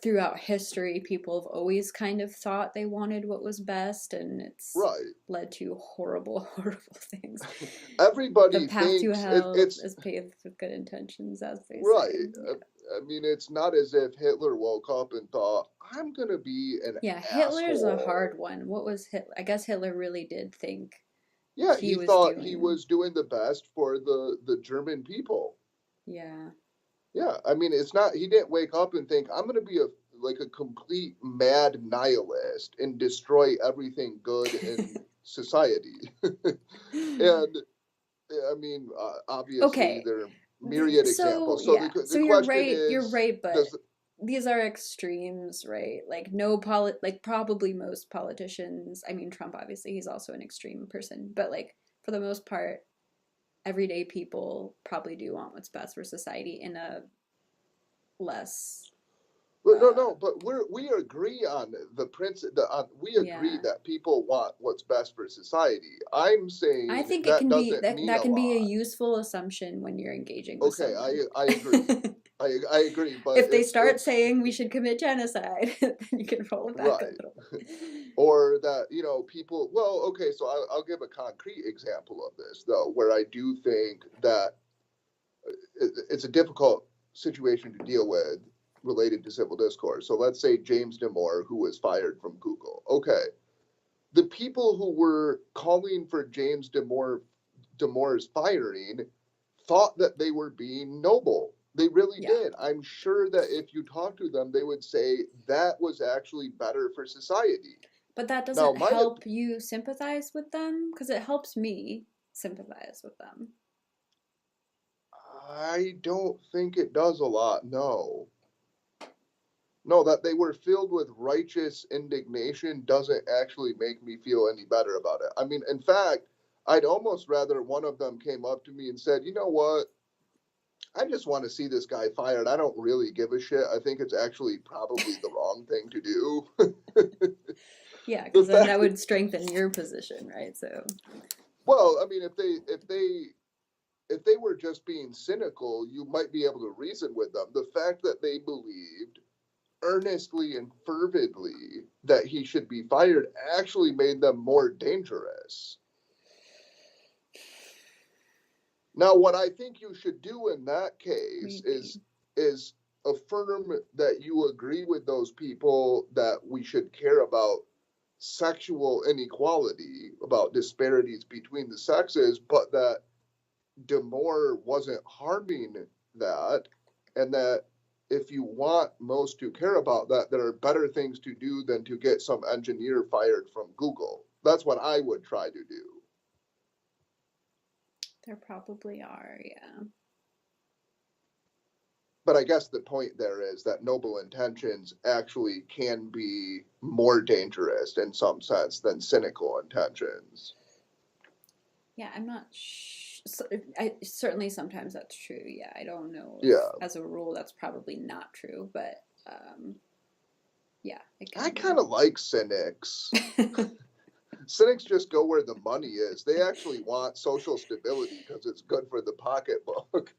throughout history, people have always kind of thought they wanted what was best, and it's Right. led to horrible, horrible things. The Everybody path to thinks hell it's is paved with good intentions, as they right. say. Yeah. I mean, it's not as if Hitler woke up and thought, I'm going to be an Yeah, Hitler's a asshole. hard one. What was Hitler? I guess Hitler really did think Yeah, he he was thought he doing. was doing the best for the German people. Yeah. Yeah, I mean, it's not, he didn't wake up and think, I'm going to be like a complete mad nihilist and destroy everything good in society. And I mean, obviously, Okay. there are myriad So examples. So yeah. So the you're question right. You're is, right, but does these are extremes, right? Like like probably most politicians, I mean Trump obviously, he's also an extreme person, but like for the most part, everyday people probably do want what's best for society in a less But no, uh no, but we agree on the principle. We agree yeah. that people want what's best for society. I'm I saying think it that can be doesn't mean that a can be a lot. useful assumption when you're engaging with Okay, someone. I agree. I agree, but If they start it's saying we should commit genocide, then you can roll it back a right. little. Or that people. Well, okay, so I'll give a concrete example of this though, where I do think that it's a difficult situation to deal with related to civil discourse. So let's say James Damore, who was fired from Google. Okay, the people who were calling for Damore's firing thought that they were being noble. They really Yeah. did. I'm sure that if you talk to them, they would say that was actually better for society. But that Now, doesn't my help you sympathize with them because it helps me sympathize with them. I don't think it does a lot. No. No, that they were filled with righteous indignation doesn't actually make me feel any better about it. I mean, in fact, I'd almost rather one of them came up to me and said, you know what? I just want to see this guy fired. I don't really give a shit. I think it's actually probably the wrong thing to do. Yeah, The because then that fact that, would strengthen your position, right? So, well, I mean, if they were just being cynical, you might be able to reason with them. The fact that they believed earnestly and fervidly that he should be fired actually made them more dangerous. Now, what I think you should do in that case maybe. is affirm that you agree with those people that we should care about sexual inequality, about disparities between the sexes, but that Damore wasn't harming that, and that if you want most to care about that, there are better things to do than to get some engineer fired from Google. That's what I would try to do. There probably are, yeah. But I guess the point there is that noble intentions actually can be more dangerous in some sense than cynical intentions. Yeah, I'm not so, certainly sometimes that's true. Yeah, I don't know if Yeah. as a rule that's probably not true, but yeah, it I can kind be. of like cynics. Cynics just go where the money is. They actually want social stability because it's good for the pocketbook.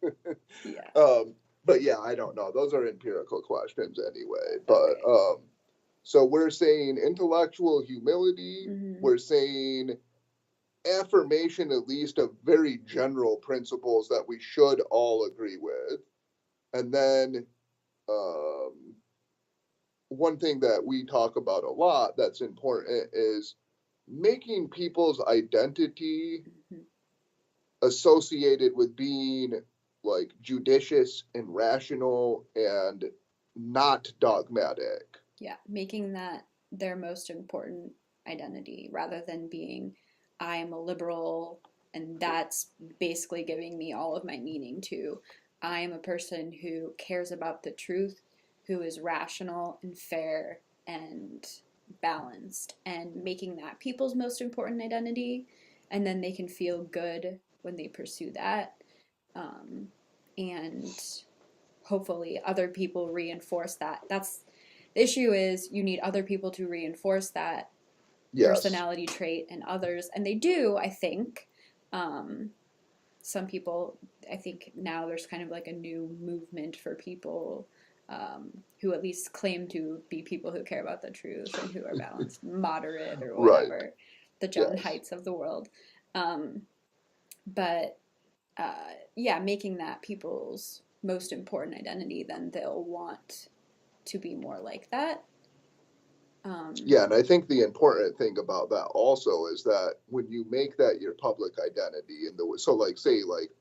Yeah. But yeah, I don't know. Those are empirical questions anyway. But Okay. so we're saying intellectual humility. Mm-hmm. We're saying affirmation, at least, of very general principles that we should all agree with. And then um, one thing that we talk about a lot that's important is making people's identity Mm-hmm. associated with being like judicious and rational and not dogmatic. Yeah, making that their most important identity rather than being, I am a liberal and that's basically giving me all of my meaning to, I am a person who cares about the truth, who is rational and fair and balanced, and making that people's most important identity. And then they can feel good when they pursue that. Um, and hopefully other people reinforce that. That's the issue is you need other people to reinforce that Yes. personality trait and others, and they do, I think. Um, some people, I think now there's kind of like a new movement for people who at least claim to be people who care about the truth and who are balanced, moderate or Right. whatever, the John Yes. Heights of the world. Um, but yeah, making that people's most important identity, then they'll want to be more like that. Yeah, and I think the important thing about that also is that when you make that your public identity, and so like say like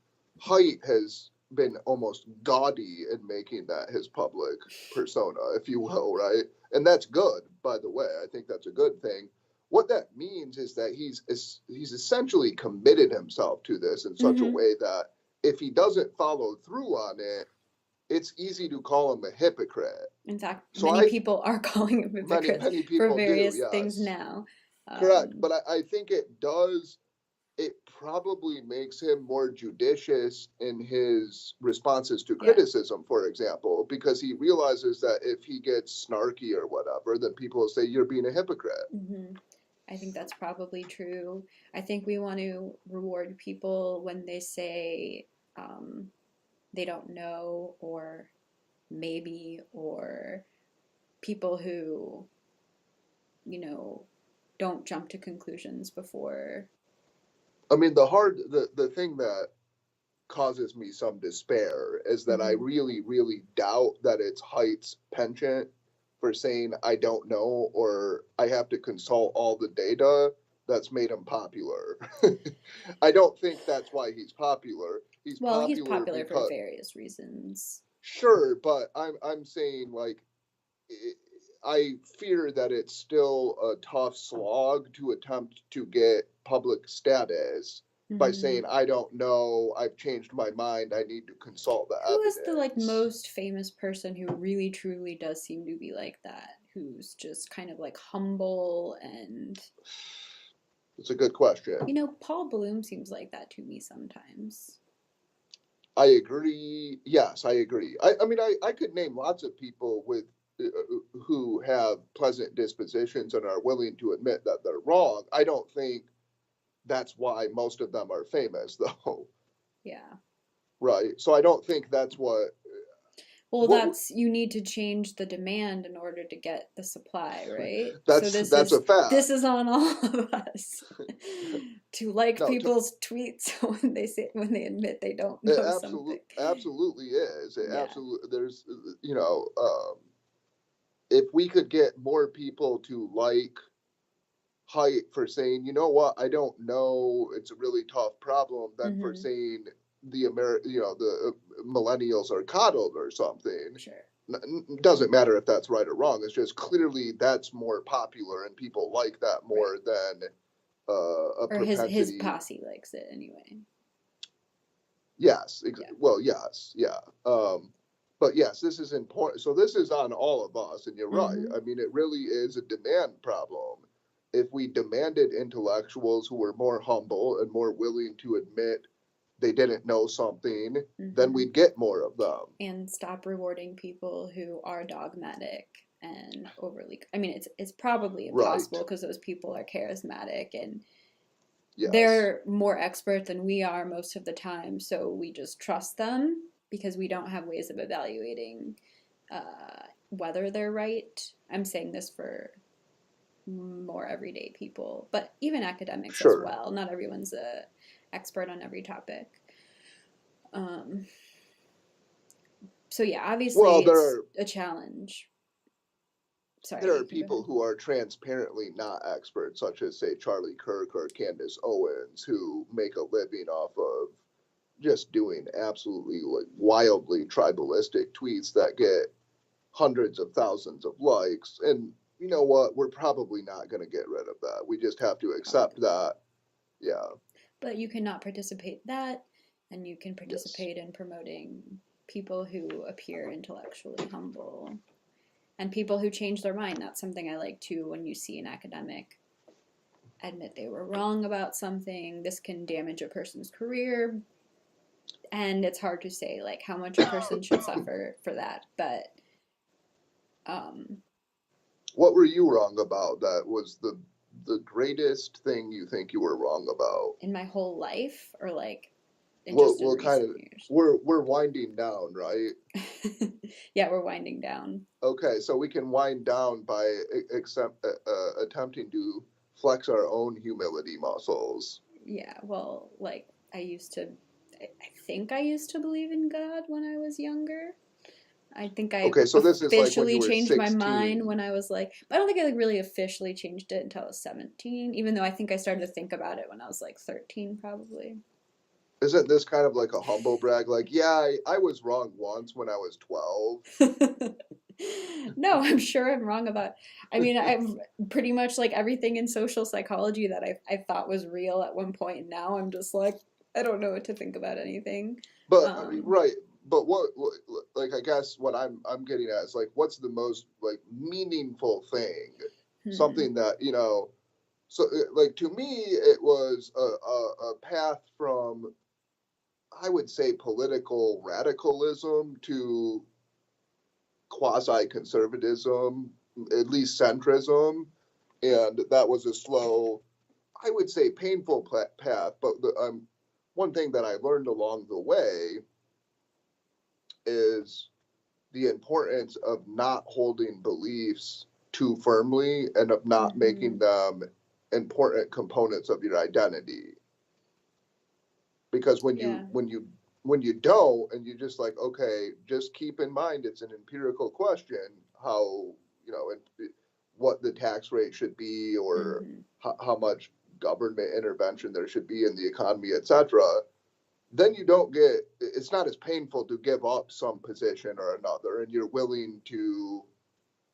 Height has been almost gaudy in making that his public persona, if you will, right? And that's good, by the way. I think that's a good thing. What that means is that he's essentially committed himself to this in such a Mm-hmm. way that if he doesn't follow through on it, it's easy to call him a hypocrite. In fact, So many I people are calling him many hypocrites many for people do, various things yes. now. Correct, but I think it probably makes him more judicious in his responses to Yeah. criticism, for example, because he realizes that if he gets snarky or whatever, then people will say, you're being a hypocrite. Mm-hmm. I think that's probably true. I think we want to reward people when they say um, they don't know, or maybe, or people who, you know, don't jump to conclusions before. I mean, the thing that causes me some despair is that I Mm-hmm. really, really doubt that it's Height's penchant for saying I don't know or I have to consult all the data that's made him popular. I don't think that's why he's popular. He's Well, he's popular popular for because various reasons. sure, but I'm saying like I fear that it's still a tough slog to attempt to get public status by Mm-hmm. saying I don't know, I've changed my mind, I need to consult the Who is the like evidence. most famous person who really truly does seem to be like that? Who's just kind of like humble and It's a good question. Paul Bloom seems like that to me sometimes. I agree. Yes, I agree. I mean, I could name lots of people with who have pleasant dispositions and are willing to admit that they're wrong. I don't think that's why most of them are famous, though. Yeah. Right. So I don't think that's Well, what that's you need to change the demand in order to get the supply, right? So this that's a is this fact. is on all of us to like No, people's tweets when they admit they don't it know something. absolutely is. It Yeah. absolutely there's if we could get more people to like Height for saying, you know what, I don't know, it's a really tough problem, than for Mm-hmm. saying the millennials are coddled or something. Sure. Doesn't matter if that's right or wrong. It's just clearly that's more popular and people like that Right. more than a Or his propensity. posse likes it anyway. Yes, Yeah. well, yes, yeah. But yes, this is important. So this is on all of us, and you're right. Mm-hmm. I mean, it really is a demand problem. If we demanded intellectuals who were more humble and more willing to admit they didn't know something, then Mm-hmm. we'd get more of them. And stop rewarding people who are dogmatic and overly. I mean, it's probably Right. impossible because those people are charismatic and Yes. they're more expert than we are most of the time. So we just trust them because we don't have ways of evaluating whether they're right. I'm saying this for more everyday people, but even academics as Sure. well. Not everyone's a expert on every topic. Um, so yeah, obviously Well, it's a challenge. there Sorry, are you can go people ahead. who are transparently not experts, such as say Charlie Kirk or Candace Owens, who make a living off of just doing absolutely like wildly tribalistic tweets that get hundreds of thousands of likes. And you know what? We're probably not going to get rid of that. We just have to accept Probably. that. Yeah. But you cannot participate that, and you can Yes. participate in promoting people who appear intellectually humble and people who change their mind. That's something I like too when you see an academic admit they were wrong about something. This can damage a person's career, and it's hard to say like how much a person should suffer for that. But um, What were you wrong about? That was the greatest thing you think you were wrong about? in my whole life, or like in just in we'll kind of recent years. we're winding down, right? Yeah, we're winding down. Okay, so we can wind down by attempting to flex our own humility muscles. Yeah, well, like I think I used to believe in God when I was younger. I think I Okay, so this is like when you officially were changed my mind 16. when I was like, but I don't think I like really officially changed it until I was 17, even though I think I started to think about it when I was like 13 probably. Isn't this kind of like a humble brag? Like, yeah, I was wrong once when I was 12. No, I'm sure I'm wrong about. I mean, I've pretty much like everything in social psychology that I thought was real at one point, and now I'm just like I don't know what to think about anything. But I mean, Um, right. But like, I guess what I'm getting at is like, what's the most like meaningful thing? hmm, Something that, so like to me, it was a path from, I would say, political radicalism to quasi-conservatism, at least centrism, and that was a slow, I would say, painful path. But one thing that I learned along the way is the importance of not holding beliefs too firmly and of not making hmm, them important components of your identity. Because yeah, when you don't, and you just like, okay, just keep in mind it's an empirical question, how, what the tax rate should be, or hmm. how much government intervention there should be in the economy, etc., then you don't get, it's not as painful to give up some position or another, and you're willing to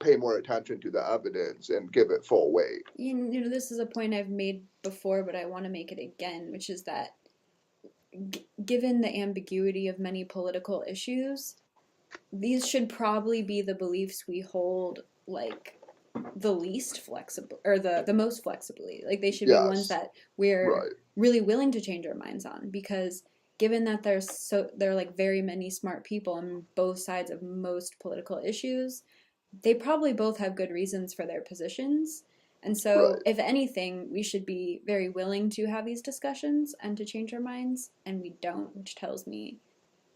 pay more attention to the evidence and give it full weight. This is a point I've made before, but I want to make it again, which is that given the ambiguity of many political issues, these should probably be the beliefs we hold like the least flexible or the most flexibly. Like they should be ones Yes, that we're right, really willing to change our minds on because given that there are like very many smart people on both sides of most political issues, they probably both have good reasons for their positions. And so, right. if anything, we should be very willing to have these discussions and to change our minds, and we don't, which tells me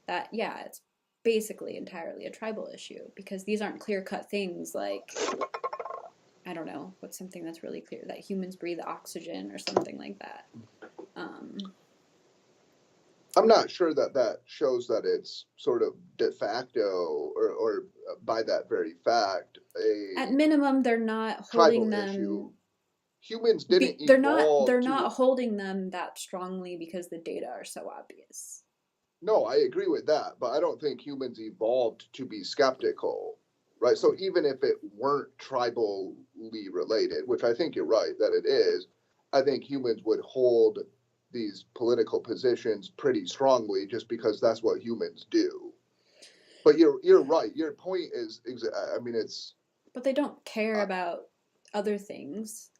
that, yeah, it's basically entirely a tribal issue because these aren't clear cut things like, I don't know, what's something that's really clear that humans breathe oxygen or something like that. Um, I'm not sure that that shows that it's sort of de facto, or by that very fact, at a minimum, they're not holding tribal issue. them. Humans didn't They're evolve to. not holding them that strongly because the data are so obvious. No, I agree with that, but I don't think humans evolved to be skeptical, right? So even if it weren't tribally related, which I think you're right that it is, I think humans would hold these political positions pretty strongly just because that's what humans do. But you're right. Your point is, I mean, it's. But they don't care Uh, about other things.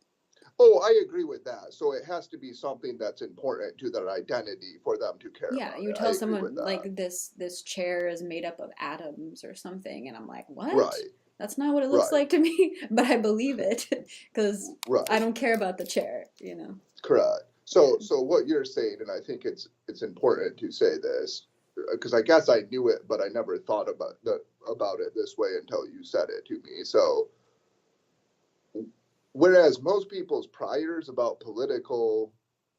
oh, I agree with that. So it has to be something that's important to their identity for them to care Yeah, about you it. I tell agree with someone that. like this chair is made up of atoms or something, and I'm like, what? Right, That's not what it looks right, like to me, but I believe it because I right. don't care about the chair. Correct. Yeah. So what you're saying, and I think it's important to say this, because I guess I knew it, but I never thought about it this way until you said it to me. So whereas most people's priors about political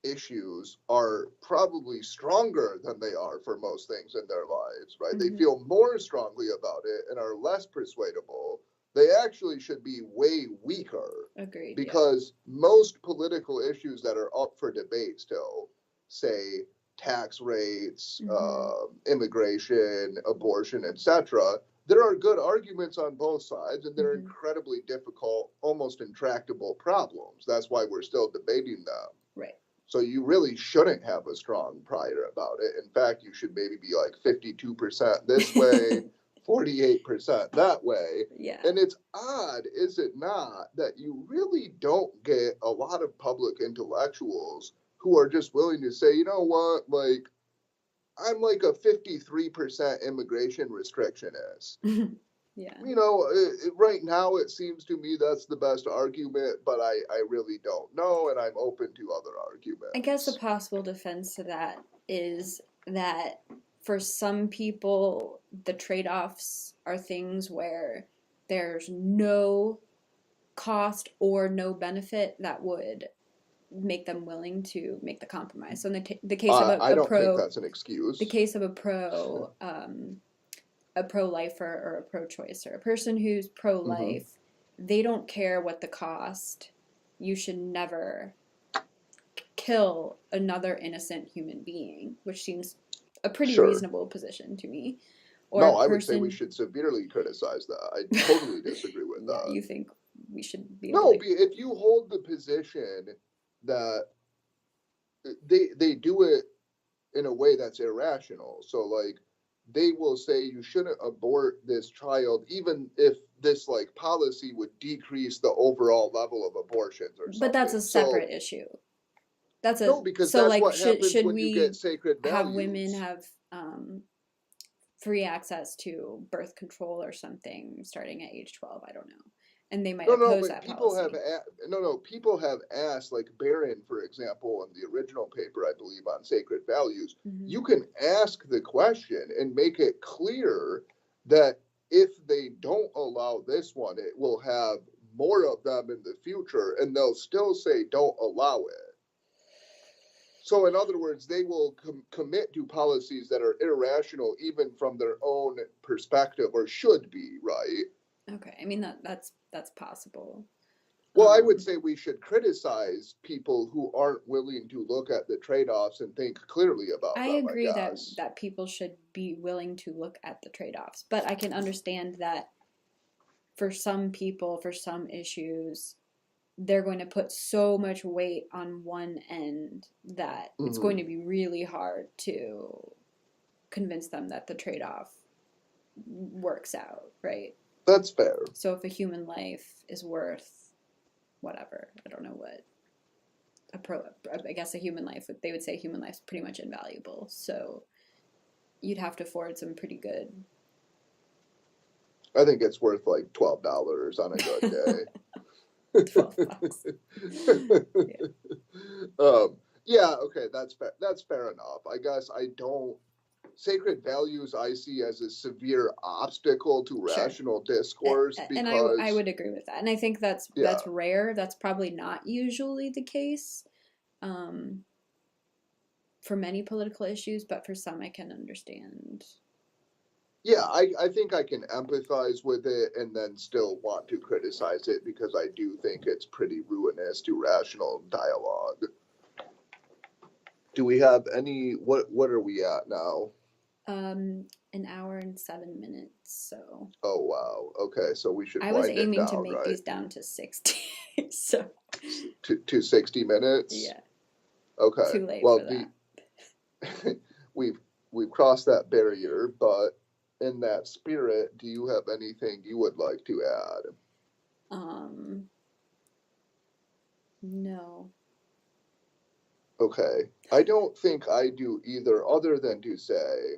issues are probably stronger than they are for most things in their lives, right? They Hmm. feel more strongly about it and are less persuadable. They actually should be way weaker Agreed. Yeah. because most political issues that are up for debate still, say tax rates, Hmm. immigration, abortion, etc., there are good arguments on both sides, and they're Hmm. incredibly difficult, almost intractable problems. That's why we're still debating them. Right. So you really shouldn't have a strong prior about it. In fact, you should maybe be like 52% this way, 48% that way. Yeah. And it's odd, is it not, that you really don't get a lot of public intellectuals who are just willing to say, you know what, like, I'm like a 53% immigration restrictionist. Yeah. Right now it seems to me that's the best argument, but I really don't know, and I'm open to other I guess a arguments. possible defense to that is that for some people, the trade-offs are things where there's no cost or no benefit that would make them willing to make the compromise. So in the case of I a don't think pro, that's an excuse. the case of a pro-lifer or a pro-choicer, a person who's pro-life, they don't care what the cost. You should never kill another innocent human being, which seems a pretty Sure. reasonable position to me. Or No, a I would say person, we should severely criticize that. I totally disagree with yeah, that. you think we should be able No, to, if you hold the position that they do it in a way that's irrational, so like they will say you shouldn't abort this child even if this like policy would decrease the overall level of abortions or something. but that's a So separate issue. That's no, a, because so that's like, what happens should when you get we sacred have values. women have free access to birth control or something starting at age 12? I don't know. And they might No, oppose but that people policy. people have asked, like Barron, for example, in the original paper, I believe, on sacred values, you can ask the question and make it clear that if they don't allow this one, it will have more of them in the future, and they'll still say don't allow it. So, in other words, they will commit to policies that are irrational, even from their own perspective, or should be, right? Okay, I mean that's possible. Well, I would say we should criticize people who aren't willing to look at the trade-offs and think clearly about I them, agree I that guess. people should be willing to look at the trade-offs, but I can understand that for some people, for some issues, they're going to put so much weight on one end that it's going to be really hard to convince them that the trade-off works out, right? That's fair. So if a human life is worth whatever, I don't know what, I guess a human life, they would say human life's pretty much invaluable. So you'd have to afford some pretty good. I think it's worth like $12 on a good day. $12. Yeah, okay, that's fair. That's fair enough. I guess I don't. Sacred values I see as a severe obstacle to rational discourse because. And I would agree with that, and I think that's rare. That's probably not usually the case for many political issues, but for some I can understand. Yeah, I think I can empathize with it and then still want to criticize it because I do think it's pretty ruinous to rational dialogue. Do we have any, what are we at now? An hour and 7 minutes, so. Oh, wow. Okay, so we should I was wind it aiming down, to make right? these down to 60, so. To 60 minutes? Yeah. Okay. Too late well, for that. We've crossed that barrier, but in that spirit, do you have anything you would like to add? No. Okay. I don't think I do either, other than to say,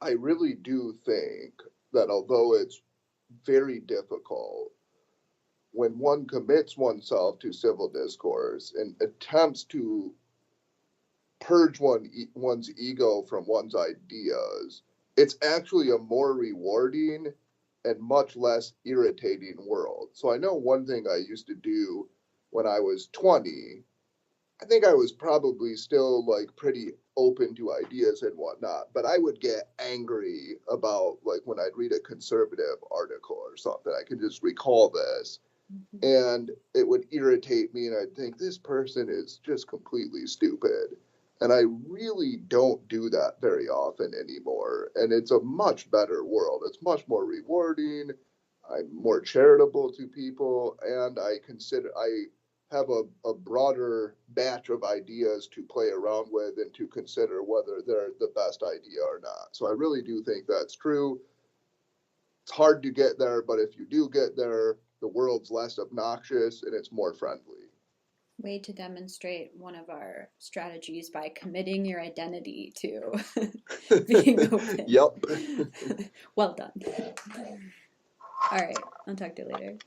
I really do think that although it's very difficult, when one commits oneself to civil discourse and attempts to purge one's ego from one's ideas, it's actually a more rewarding and much less irritating world. So I know one thing I used to do when I was 20, I think I was probably still like pretty open to ideas and whatnot, but I would get angry about like when I'd read a conservative article or something. I can just recall this. And it would irritate me, and I'd think this person is just completely stupid. And I really don't do that very often anymore. And it's a much better world. It's much more rewarding. I'm more charitable to people, and I have a broader batch of ideas to play around with and to consider whether they're the best idea or not. So I really do think that's true. It's hard to get there, but if you do get there, the world's less obnoxious and it's more friendly. Way to demonstrate one of our strategies by committing your identity to being open. Yep. Well done. All right, I'll talk to you later.